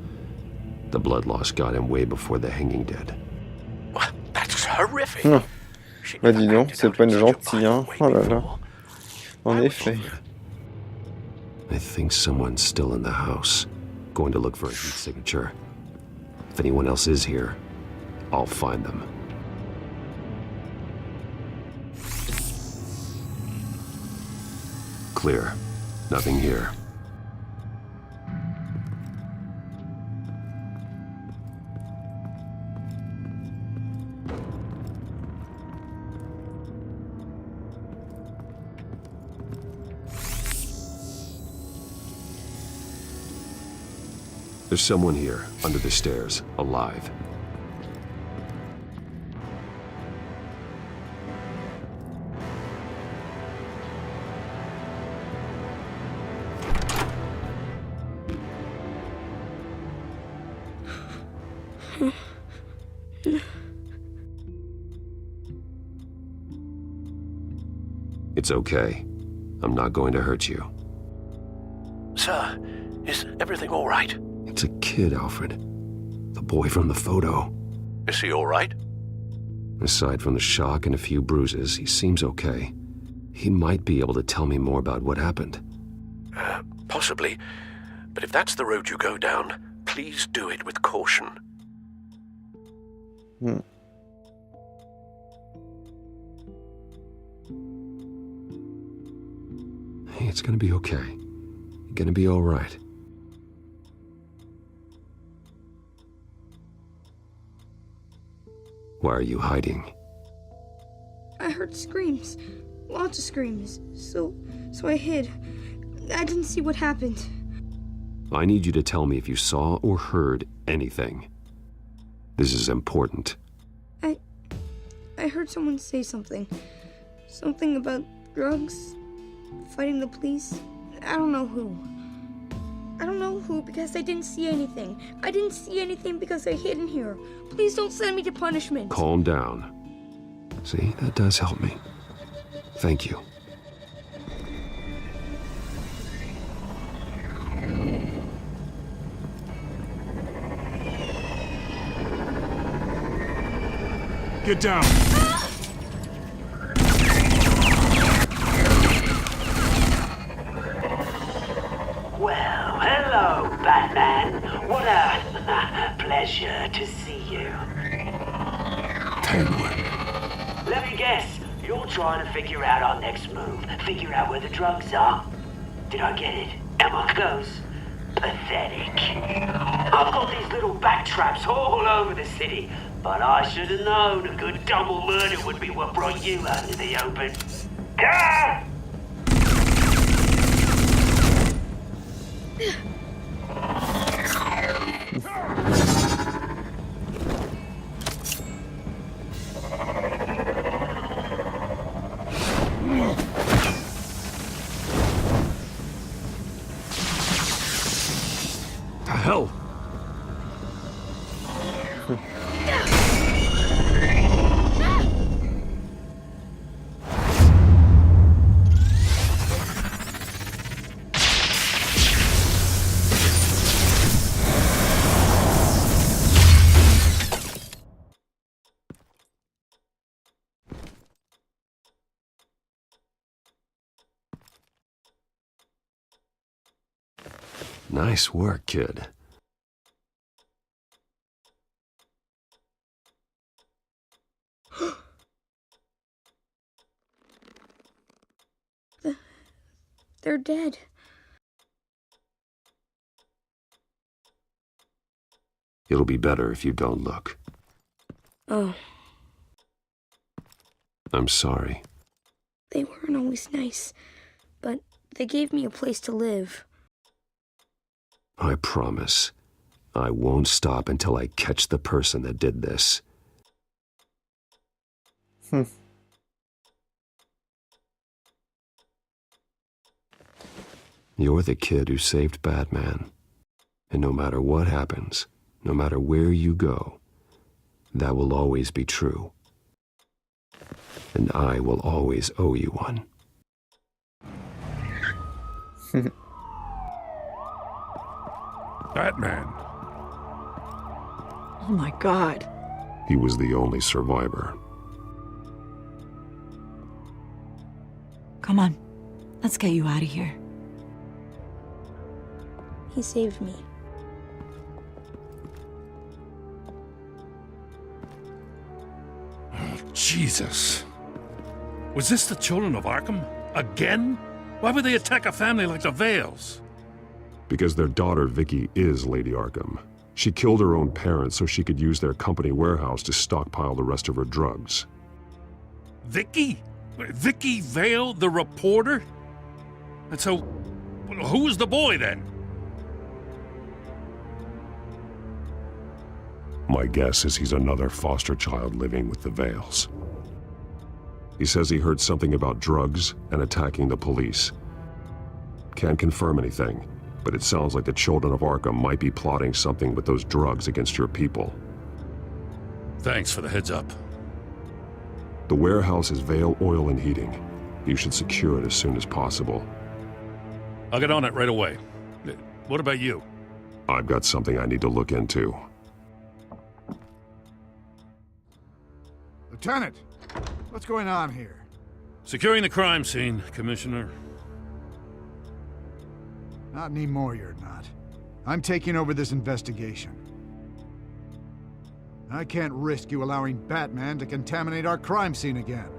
The blood loss got him way before the hanging did. That's horrific. Bah dis donc, c'est pas une gentille, hein. Oh là là. En effet. I think someone's still in the house. Going to look for a heat signature. If anyone else is here, I'll find them. Clear. Nothing here. There's someone here, under the stairs, alive. It's okay. I'm not going to hurt you. Sir, is everything all right? It's a kid, Alfred. The boy from the photo. Is he all right? Aside from the shock and a few bruises, he seems okay. He might be able to tell me more about what happened. Possibly. But if that's the road you go down, please do it with caution. Hey, it's gonna be okay. You're gonna be all right. Why are you hiding? I heard screams. Lots of screams. So I hid. I didn't see what happened. I need you to tell me if you saw or heard anything. This is important. I heard someone say something. Something about drugs, fighting the police. I don't know who. I don't know who because I didn't see anything. I didn't see anything because I hid in here. Please don't send me to punishment. Calm down. See, that does help me. Thank you. Get down. Well, hello, Batman. What a pleasure to see you. Penguin. Let me guess, you're trying to figure out our next move. Figure out where the drugs are. Did I get it? Am I close? Pathetic. I've got these little bat traps all over the city, but I should have known a good double murder would be what brought you out into the open. Ah! The hell? Nice work, kid. They're dead. It'll be better if you don't look. Oh. I'm sorry. They weren't always nice, but they gave me a place to live. I promise. I won't stop until I catch the person that did this. You're the kid who saved Batman. And no matter what happens, no matter where you go, that will always be true. And I will always owe you one. Batman. Oh my God. He was the only survivor. Come on. Let's get you out of here. He saved me. Oh, Jesus. Was this the children of Arkham? Again? Why would they attack a family like the Vales? Because their daughter, Vicky, is Lady Arkham. She killed her own parents so she could use their company warehouse to stockpile the rest of her drugs. Vicky? Vicky Vale, the reporter? And so, who was the boy then? My guess is he's another foster child living with the Vales. He says he heard something about drugs and attacking the police. Can't confirm anything, but it sounds like the children of Arkham might be plotting something with those drugs against your people. Thanks for the heads up. The warehouse is Vale Oil and Heating. You should secure it as soon as possible. I'll get on it right away. What about you? I've got something I need to look into. Lieutenant, what's going on here? Securing the crime scene, Commissioner. Not anymore, you're not. I'm taking over this investigation. I can't risk you allowing Batman to contaminate our crime scene again.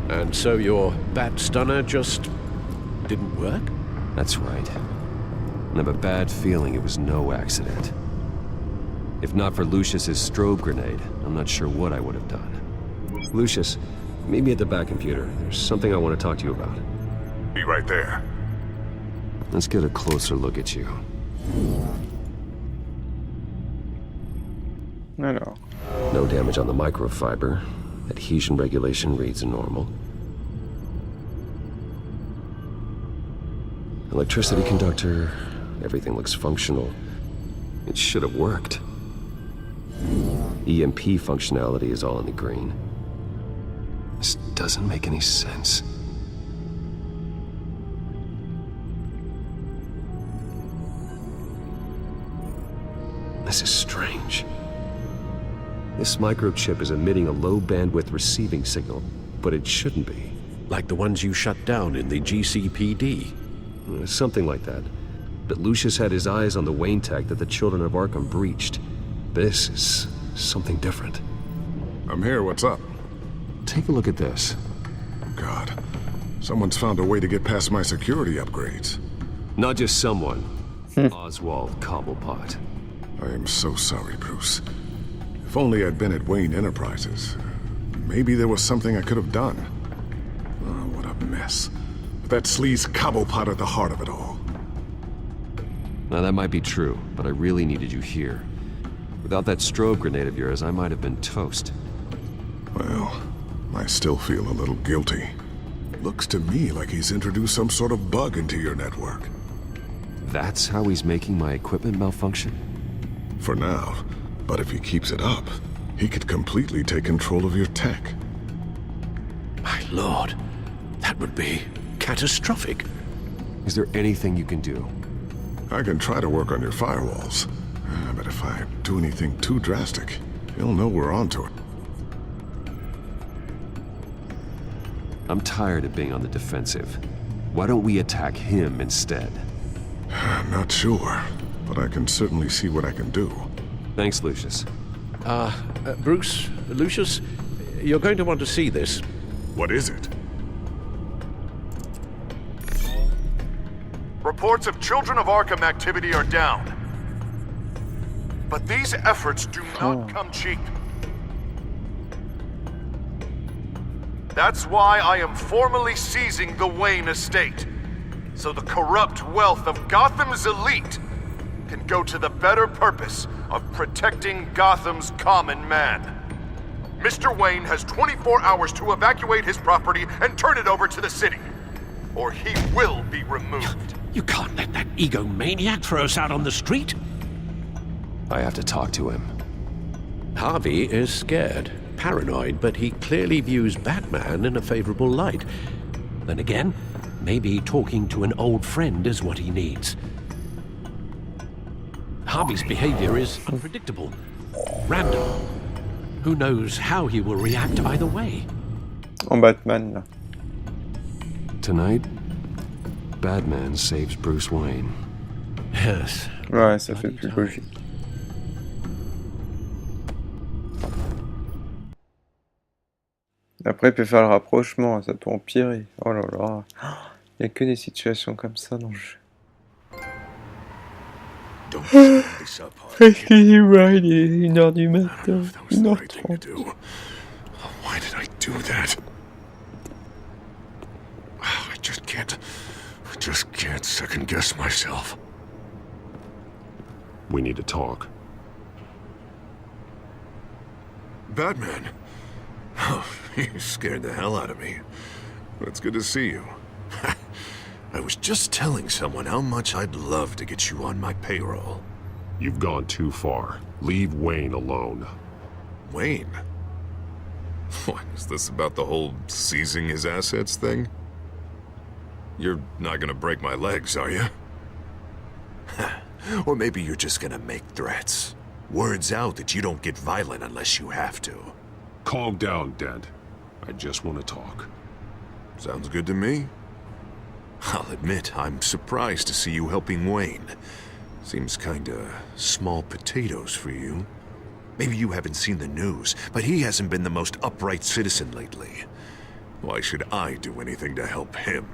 And so your bat stunner just didn't work? That's right. I have a bad feeling it was no accident. If not for Lucius's strobe grenade, I'm not sure what I would have done. Lucius, meet me at the back computer. There's something I want to talk to you about. Be right there. Let's get a closer look at you. Alors. No damage on the microfiber. Adhesion regulation reads normal. Electricity conductor, everything looks functional. It should have worked. EMP functionality is all in the green. This doesn't make any sense. This is strange. This microchip is emitting a low-bandwidth receiving signal, but it shouldn't be. Like the ones you shut down in the GCPD? Something like that. But Lucius had his eyes on the Wayne tech that the children of Arkham breached. This is something different. I'm here, what's up? Take a look at this. God, someone's found a way to get past my security upgrades. Not just someone. Oswald Cobblepot. I am so sorry, Bruce. If only I'd been at Wayne Enterprises. Maybe there was something I could have done. Oh, what a mess. That sleaze Cobblepot at the heart of it all. Now that might be true, but I really needed you here. Without that strobe grenade of yours, I might have been toast. Well, I still feel a little guilty. Looks to me like he's introduced some sort of bug into your network. That's how he's making my equipment malfunction? For now, but if he keeps it up, he could completely take control of your tech. My lord, that would be catastrophic. Is there anything you can do? I can try to work on your firewalls. But if I do anything too drastic, he'll know we're onto it. I'm tired of being on the defensive. Why don't we attack him instead? Not sure, but I can certainly see what I can do. Thanks, Lucius. Bruce, Lucius, you're going to want to see this. What is it? Reports of Children of Arkham activity are down. But these efforts do not come cheap. That's why I am formally seizing the Wayne estate, so the corrupt wealth of Gotham's elite can go to the better purpose of protecting Gotham's common man. Mr. Wayne has 24 hours to evacuate his property and turn it over to the city, or he will be removed. You can't let that egomaniac throw us out on the street. I have to talk to him. Harvey is scared, paranoid, but he clearly views Batman in a favorable light. Then again, maybe talking to an old friend is what he needs. Harvey's behavior is unpredictable, random. Who knows how he will react either way? En Batman, là. Tonight, Batman saves Bruce Wayne. Yes. Ouais, ça fait plus logique. Après, il peut faire le rapprochement, ça peut empirer. Oh là là. Il n'y a que des situations comme ça dans le jeu. Excusez-moi, il est 1h du matin. 1h30. Why did I do that? I just can't second guess myself. We need to talk. Batman? Oh, you scared the hell out of me. It's good to see you. I was just telling someone how much I'd love to get you on my payroll. You've gone too far. Leave Wayne alone. Wayne? What, is this about the whole seizing his assets thing? You're not gonna break my legs, are you? Or maybe you're just gonna make threats. Words out that you don't get violent unless you have to. Calm down, Dent. I just want to talk. Sounds good to me. I'll admit, I'm surprised to see you helping Wayne. Seems kinda small potatoes for you. Maybe you haven't seen the news, but he hasn't been the most upright citizen lately. Why should I do anything to help him?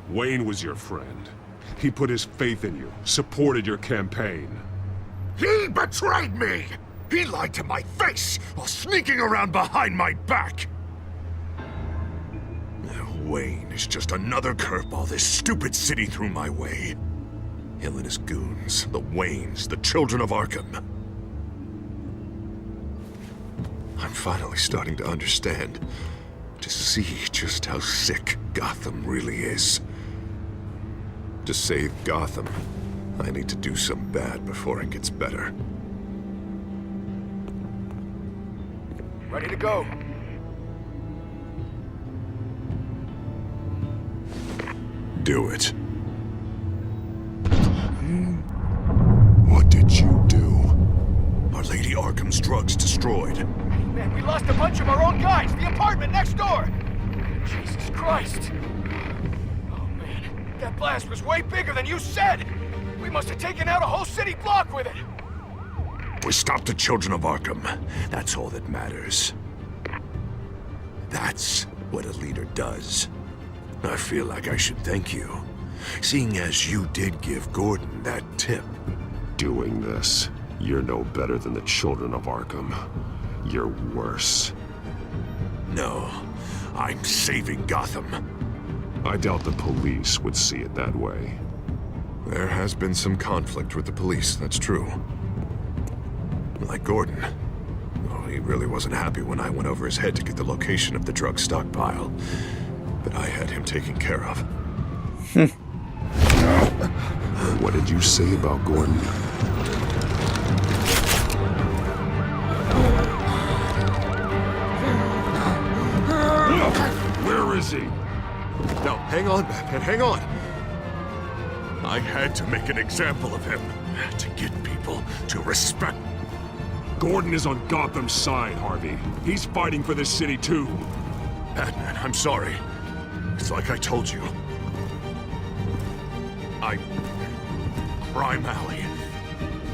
Wayne was your friend. He put his faith in you, supported your campaign. He betrayed me! He lied to my face while sneaking around behind my back! Wayne is just another curveball this stupid city threw my way. Him and his goons, the Waynes, the children of Arkham. I'm finally starting to understand, to see just how sick Gotham really is. To save Gotham, I need to do some bad before it gets better. Ready to go. Do it. What did you do? Our Lady Arkham's drugs destroyed. Man, we lost a bunch of our own guys. The apartment next door. Jesus Christ. Oh, man. That blast was way bigger than you said. We must have taken out a whole city block with it. We stopped the children of Arkham. That's all that matters. That's what a leader does. I feel like I should thank you, seeing as you did give Gordon that tip. Doing this, you're no better than the children of Arkham. You're worse. No, I'm saving Gotham. I doubt the police would see it that way. There has been some conflict with the police, that's true. Like Gordon. Oh, he really wasn't happy when I went over his head to get the location of the drug stockpile. But I had him taken care of. What did you say about Gordon? Where is he? No, hang on, Batman, hang on. I had to make an example of him. To get people to respect. Gordon is on Gotham's side, Harvey. He's fighting for this city too. Batman, I'm sorry. It's like I told you. Crime Alley.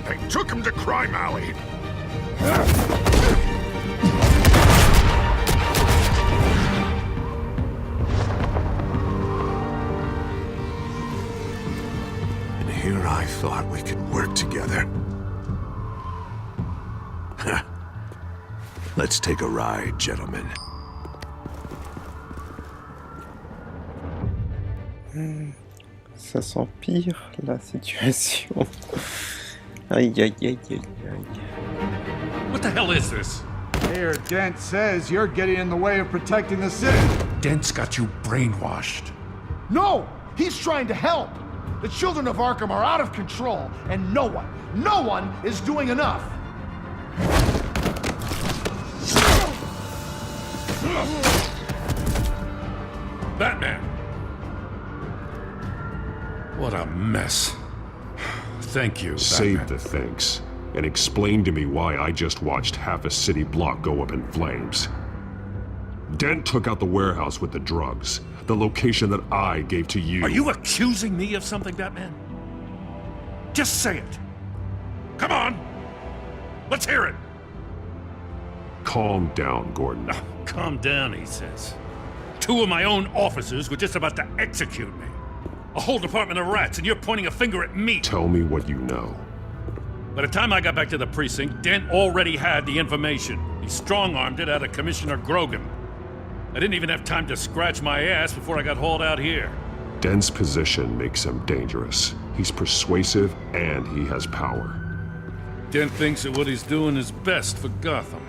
They took him to Crime Alley. And here I thought we could work together. Let's take a ride, gentlemen. Ça s'empire, la situation. Aïe, aïe, aïe, aïe, aïe. What the hell is this? Mayor Dent says you're getting in the way of protecting the city. Dent's got you brainwashed. No! He's trying to help. The children of Arkham are out of control, and no one is doing enough. Batman! What a mess. Thank you, Save Batman. the thanks, and explain to me why I just watched half a city block go up in flames. Dent took out the warehouse with the drugs, the location that I gave to you. Are you accusing me of something, Batman? Just say it. Come on! Let's hear it! Calm down, Gordon. Oh, calm down, he says. 2 of my own officers were just about to execute me. A whole department of rats, and you're pointing a finger at me. Tell me what you know. By the time I got back to the precinct, Dent already had the information. He strong-armed it out of Commissioner Grogan. I didn't even have time to scratch my ass before I got hauled out here. Dent's position makes him dangerous. He's persuasive, and he has power. Dent thinks that what he's doing is best for Gotham.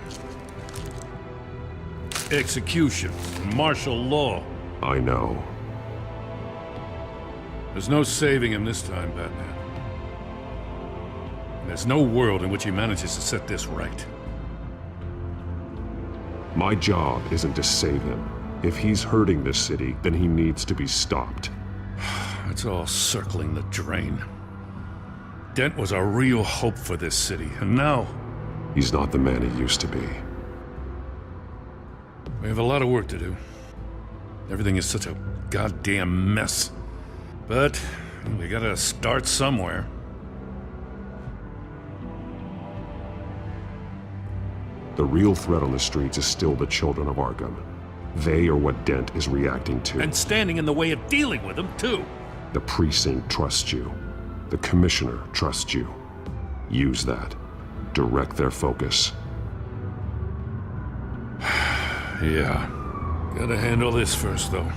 Execution, martial law. I know. There's no saving him this time, Batman. There's no world in which he manages to set this right. My job isn't to save him. If he's hurting this city, then he needs to be stopped. It's all circling the drain. Dent was a real hope for this city, and now... He's not the man he used to be. We have a lot of work to do. Everything is such a goddamn mess. But we gotta start somewhere. The real threat on the streets is still the children of Arkham. They are what Dent is reacting to. And standing in the way of dealing with them, too. The precinct trusts you. The commissioner trusts you. Use that. Direct their focus. Yeah. Gotta handle this first, though.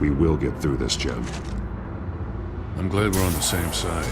We will get through this, Jim. I'm glad we're on the same side.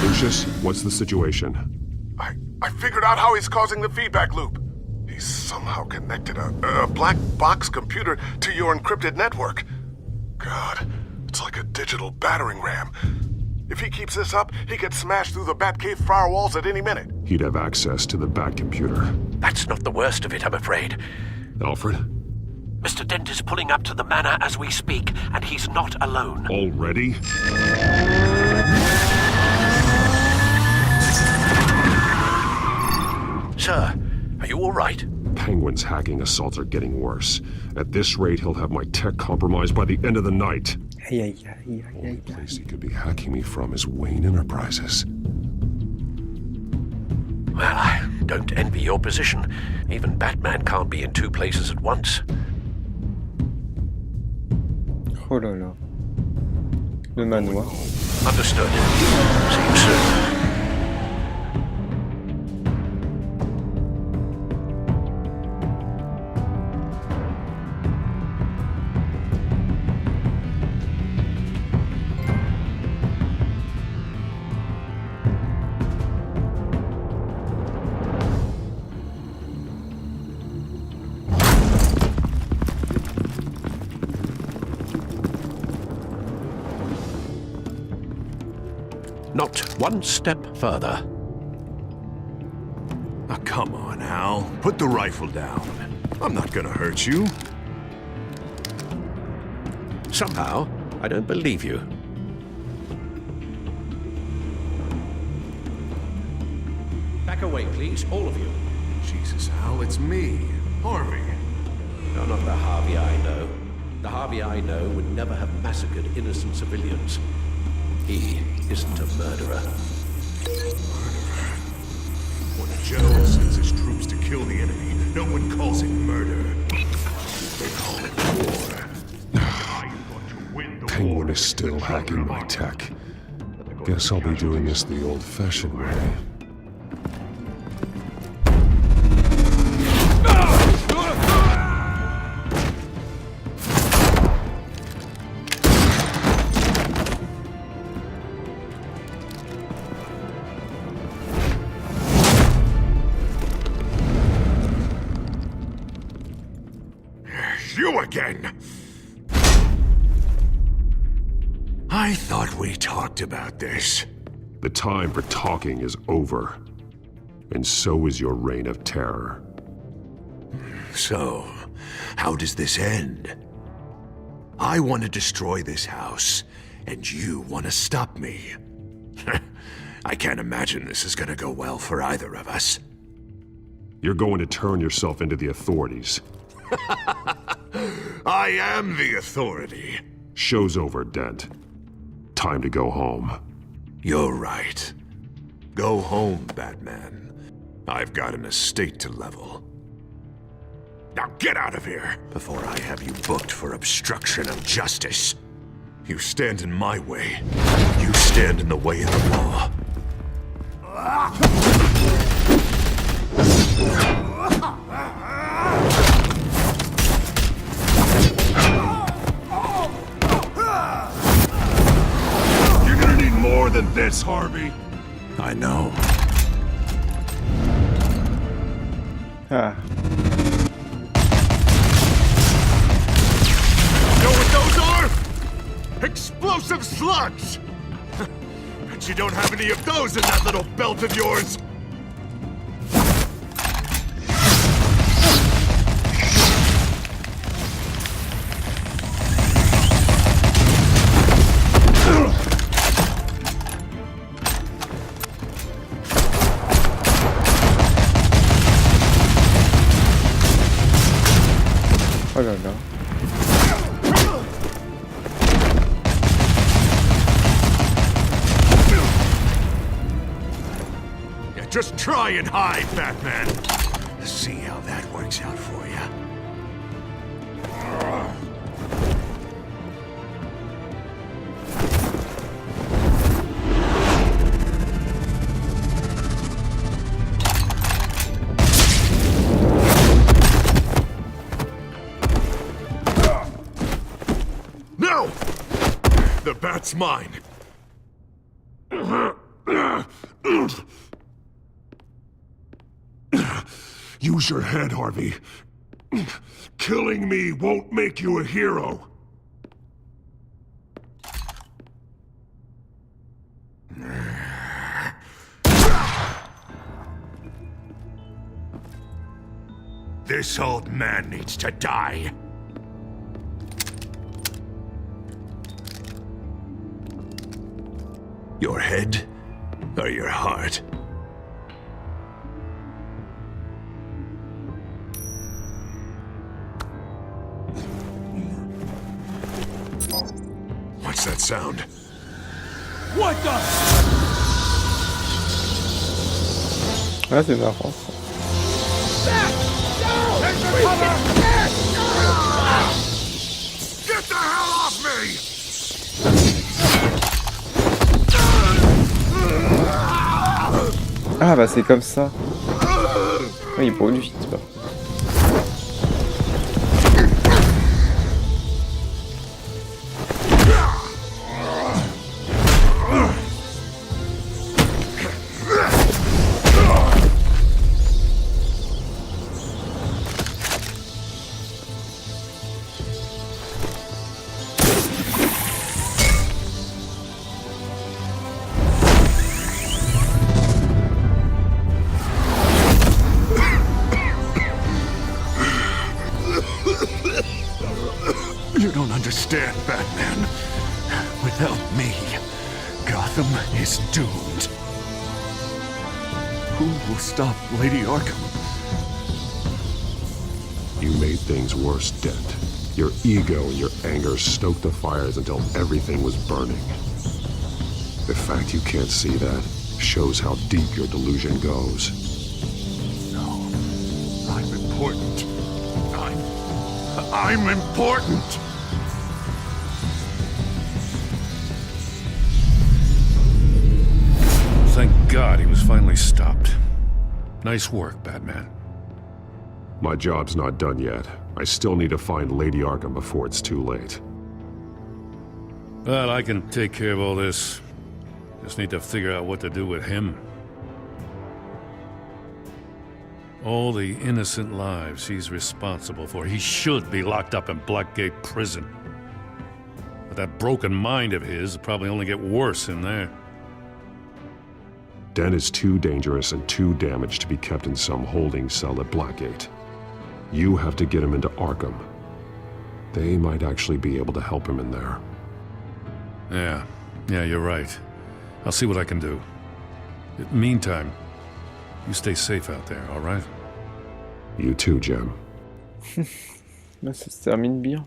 Lucius, what's the situation? I figured out how he's causing the feedback loop. He's somehow connected a black box computer to your encrypted network. God, it's like a digital battering ram. If he keeps this up, he could smash through the Batcave firewalls at any minute. He'd have access to the Bat computer. That's not the worst of it, I'm afraid. Alfred? Mr. Dent is pulling up to the manor as we speak, and he's not alone. Already? Sir, are you all right? Penguin's hacking assaults are getting worse. At this rate, he'll have my tech compromised by the end of the night. Only place he could be hacking me from is Wayne Enterprises. Well, I don't envy your position. Even Batman can't be in 2 places at once. Oh là là. Le manoir. Understood. See you soon. Not one step further. Oh, come on, Al. Put the rifle down. I'm not gonna hurt you. Somehow, I don't believe you. Back away, please, all of you. Jesus, Al, it's me, Harvey. No, not the Harvey I know. The Harvey I know would never have massacred innocent civilians. He isn't a murderer. When a general sends his troops to kill the enemy, no one calls it murder. They call it war. I thought to win the Penguin war is still the hacking children my of tech. Arkham. Guess I'll be doing this the old-fashioned way. again. I thought we talked about this. The time for talking is over. And so is your reign of terror. So, how does this end? I want to destroy this house, and you want to stop me. I can't imagine this is gonna go well for either of us. You're going to turn yourself into the authorities. I am the authority. Show's over, Dent. Time to go home. You're right. Go home, Batman. I've got an estate to level. Now get out of here before I have you booked for obstruction of justice. You stand in my way. You stand in the way of the law. You're gonna need more than this, Harvey. I know. Ah. Know what those are? Explosive slugs! Bet you don't have any of those in that little belt of yours! Oh là là. Yeah, just try and hide, Batman. See how that works out for you. No! The bat's mine. Use your head, Harvey. Killing me won't make you a hero. This old man needs to die. Your head or your heart? What's that sound? What the? Ah, c'est marrant ça. Get the hell off me! Ah bah c'est comme ça. Oui, il brûle vite. Bah. You don't understand, Batman. Without me, Gotham is doomed. Who will stop Lady Arkham? You made things worse, Dent. Your ego and your anger stoked the fires until everything was burning. The fact you can't see that shows how deep your delusion goes. No. I'm important. I'm important! Thank God he was finally stopped. Nice work, Batman. My job's not done yet. I still need to find Lady Arkham before it's too late. Well, I can take care of all this. Just need to figure out what to do with him. All the innocent lives he's responsible for. He should be locked up in Blackgate Prison. But that broken mind of his will probably only get worse in there. Den is too dangerous and too damaged to be kept in some holding cell at Blackgate. You have to get him into Arkham. They might actually be able to help him in there. Yeah, you're right. I'll see what I can do. In the meantime, you stay safe out there, all right? You too, Jim. Ça se termine bien.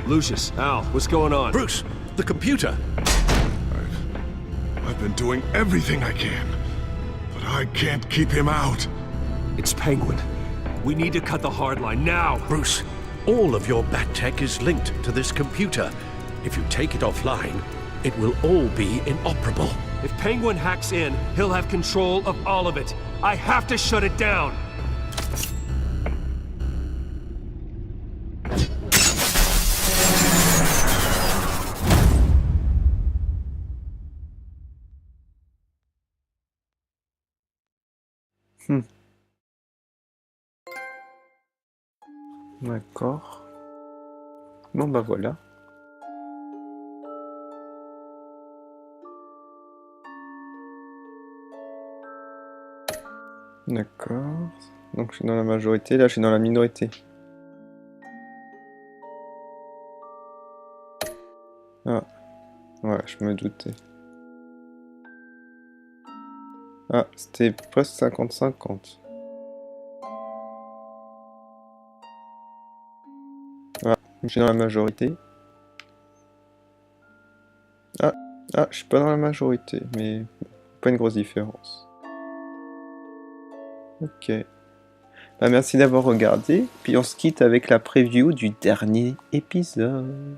Lucius, Al, what's going on? Bruce, the computer! I've been doing everything I can, but I can't keep him out. It's Penguin. We need to cut the hard line now. Bruce, all of your bat tech is linked to this computer. If you take it offline, it will all be inoperable. If Penguin hacks in, he'll have control of all of it. I have to shut it down. D'accord. Bon bah voilà. D'accord. Donc je suis dans la majorité, là je suis dans la minorité. Ah. Ouais, je me doutais. Ah, c'était presque 50-50. Ah, je suis dans la majorité. Ah, je suis pas dans la majorité, mais pas une grosse différence. Ok. Bah, merci d'avoir regardé, puis on se quitte avec la preview du dernier épisode.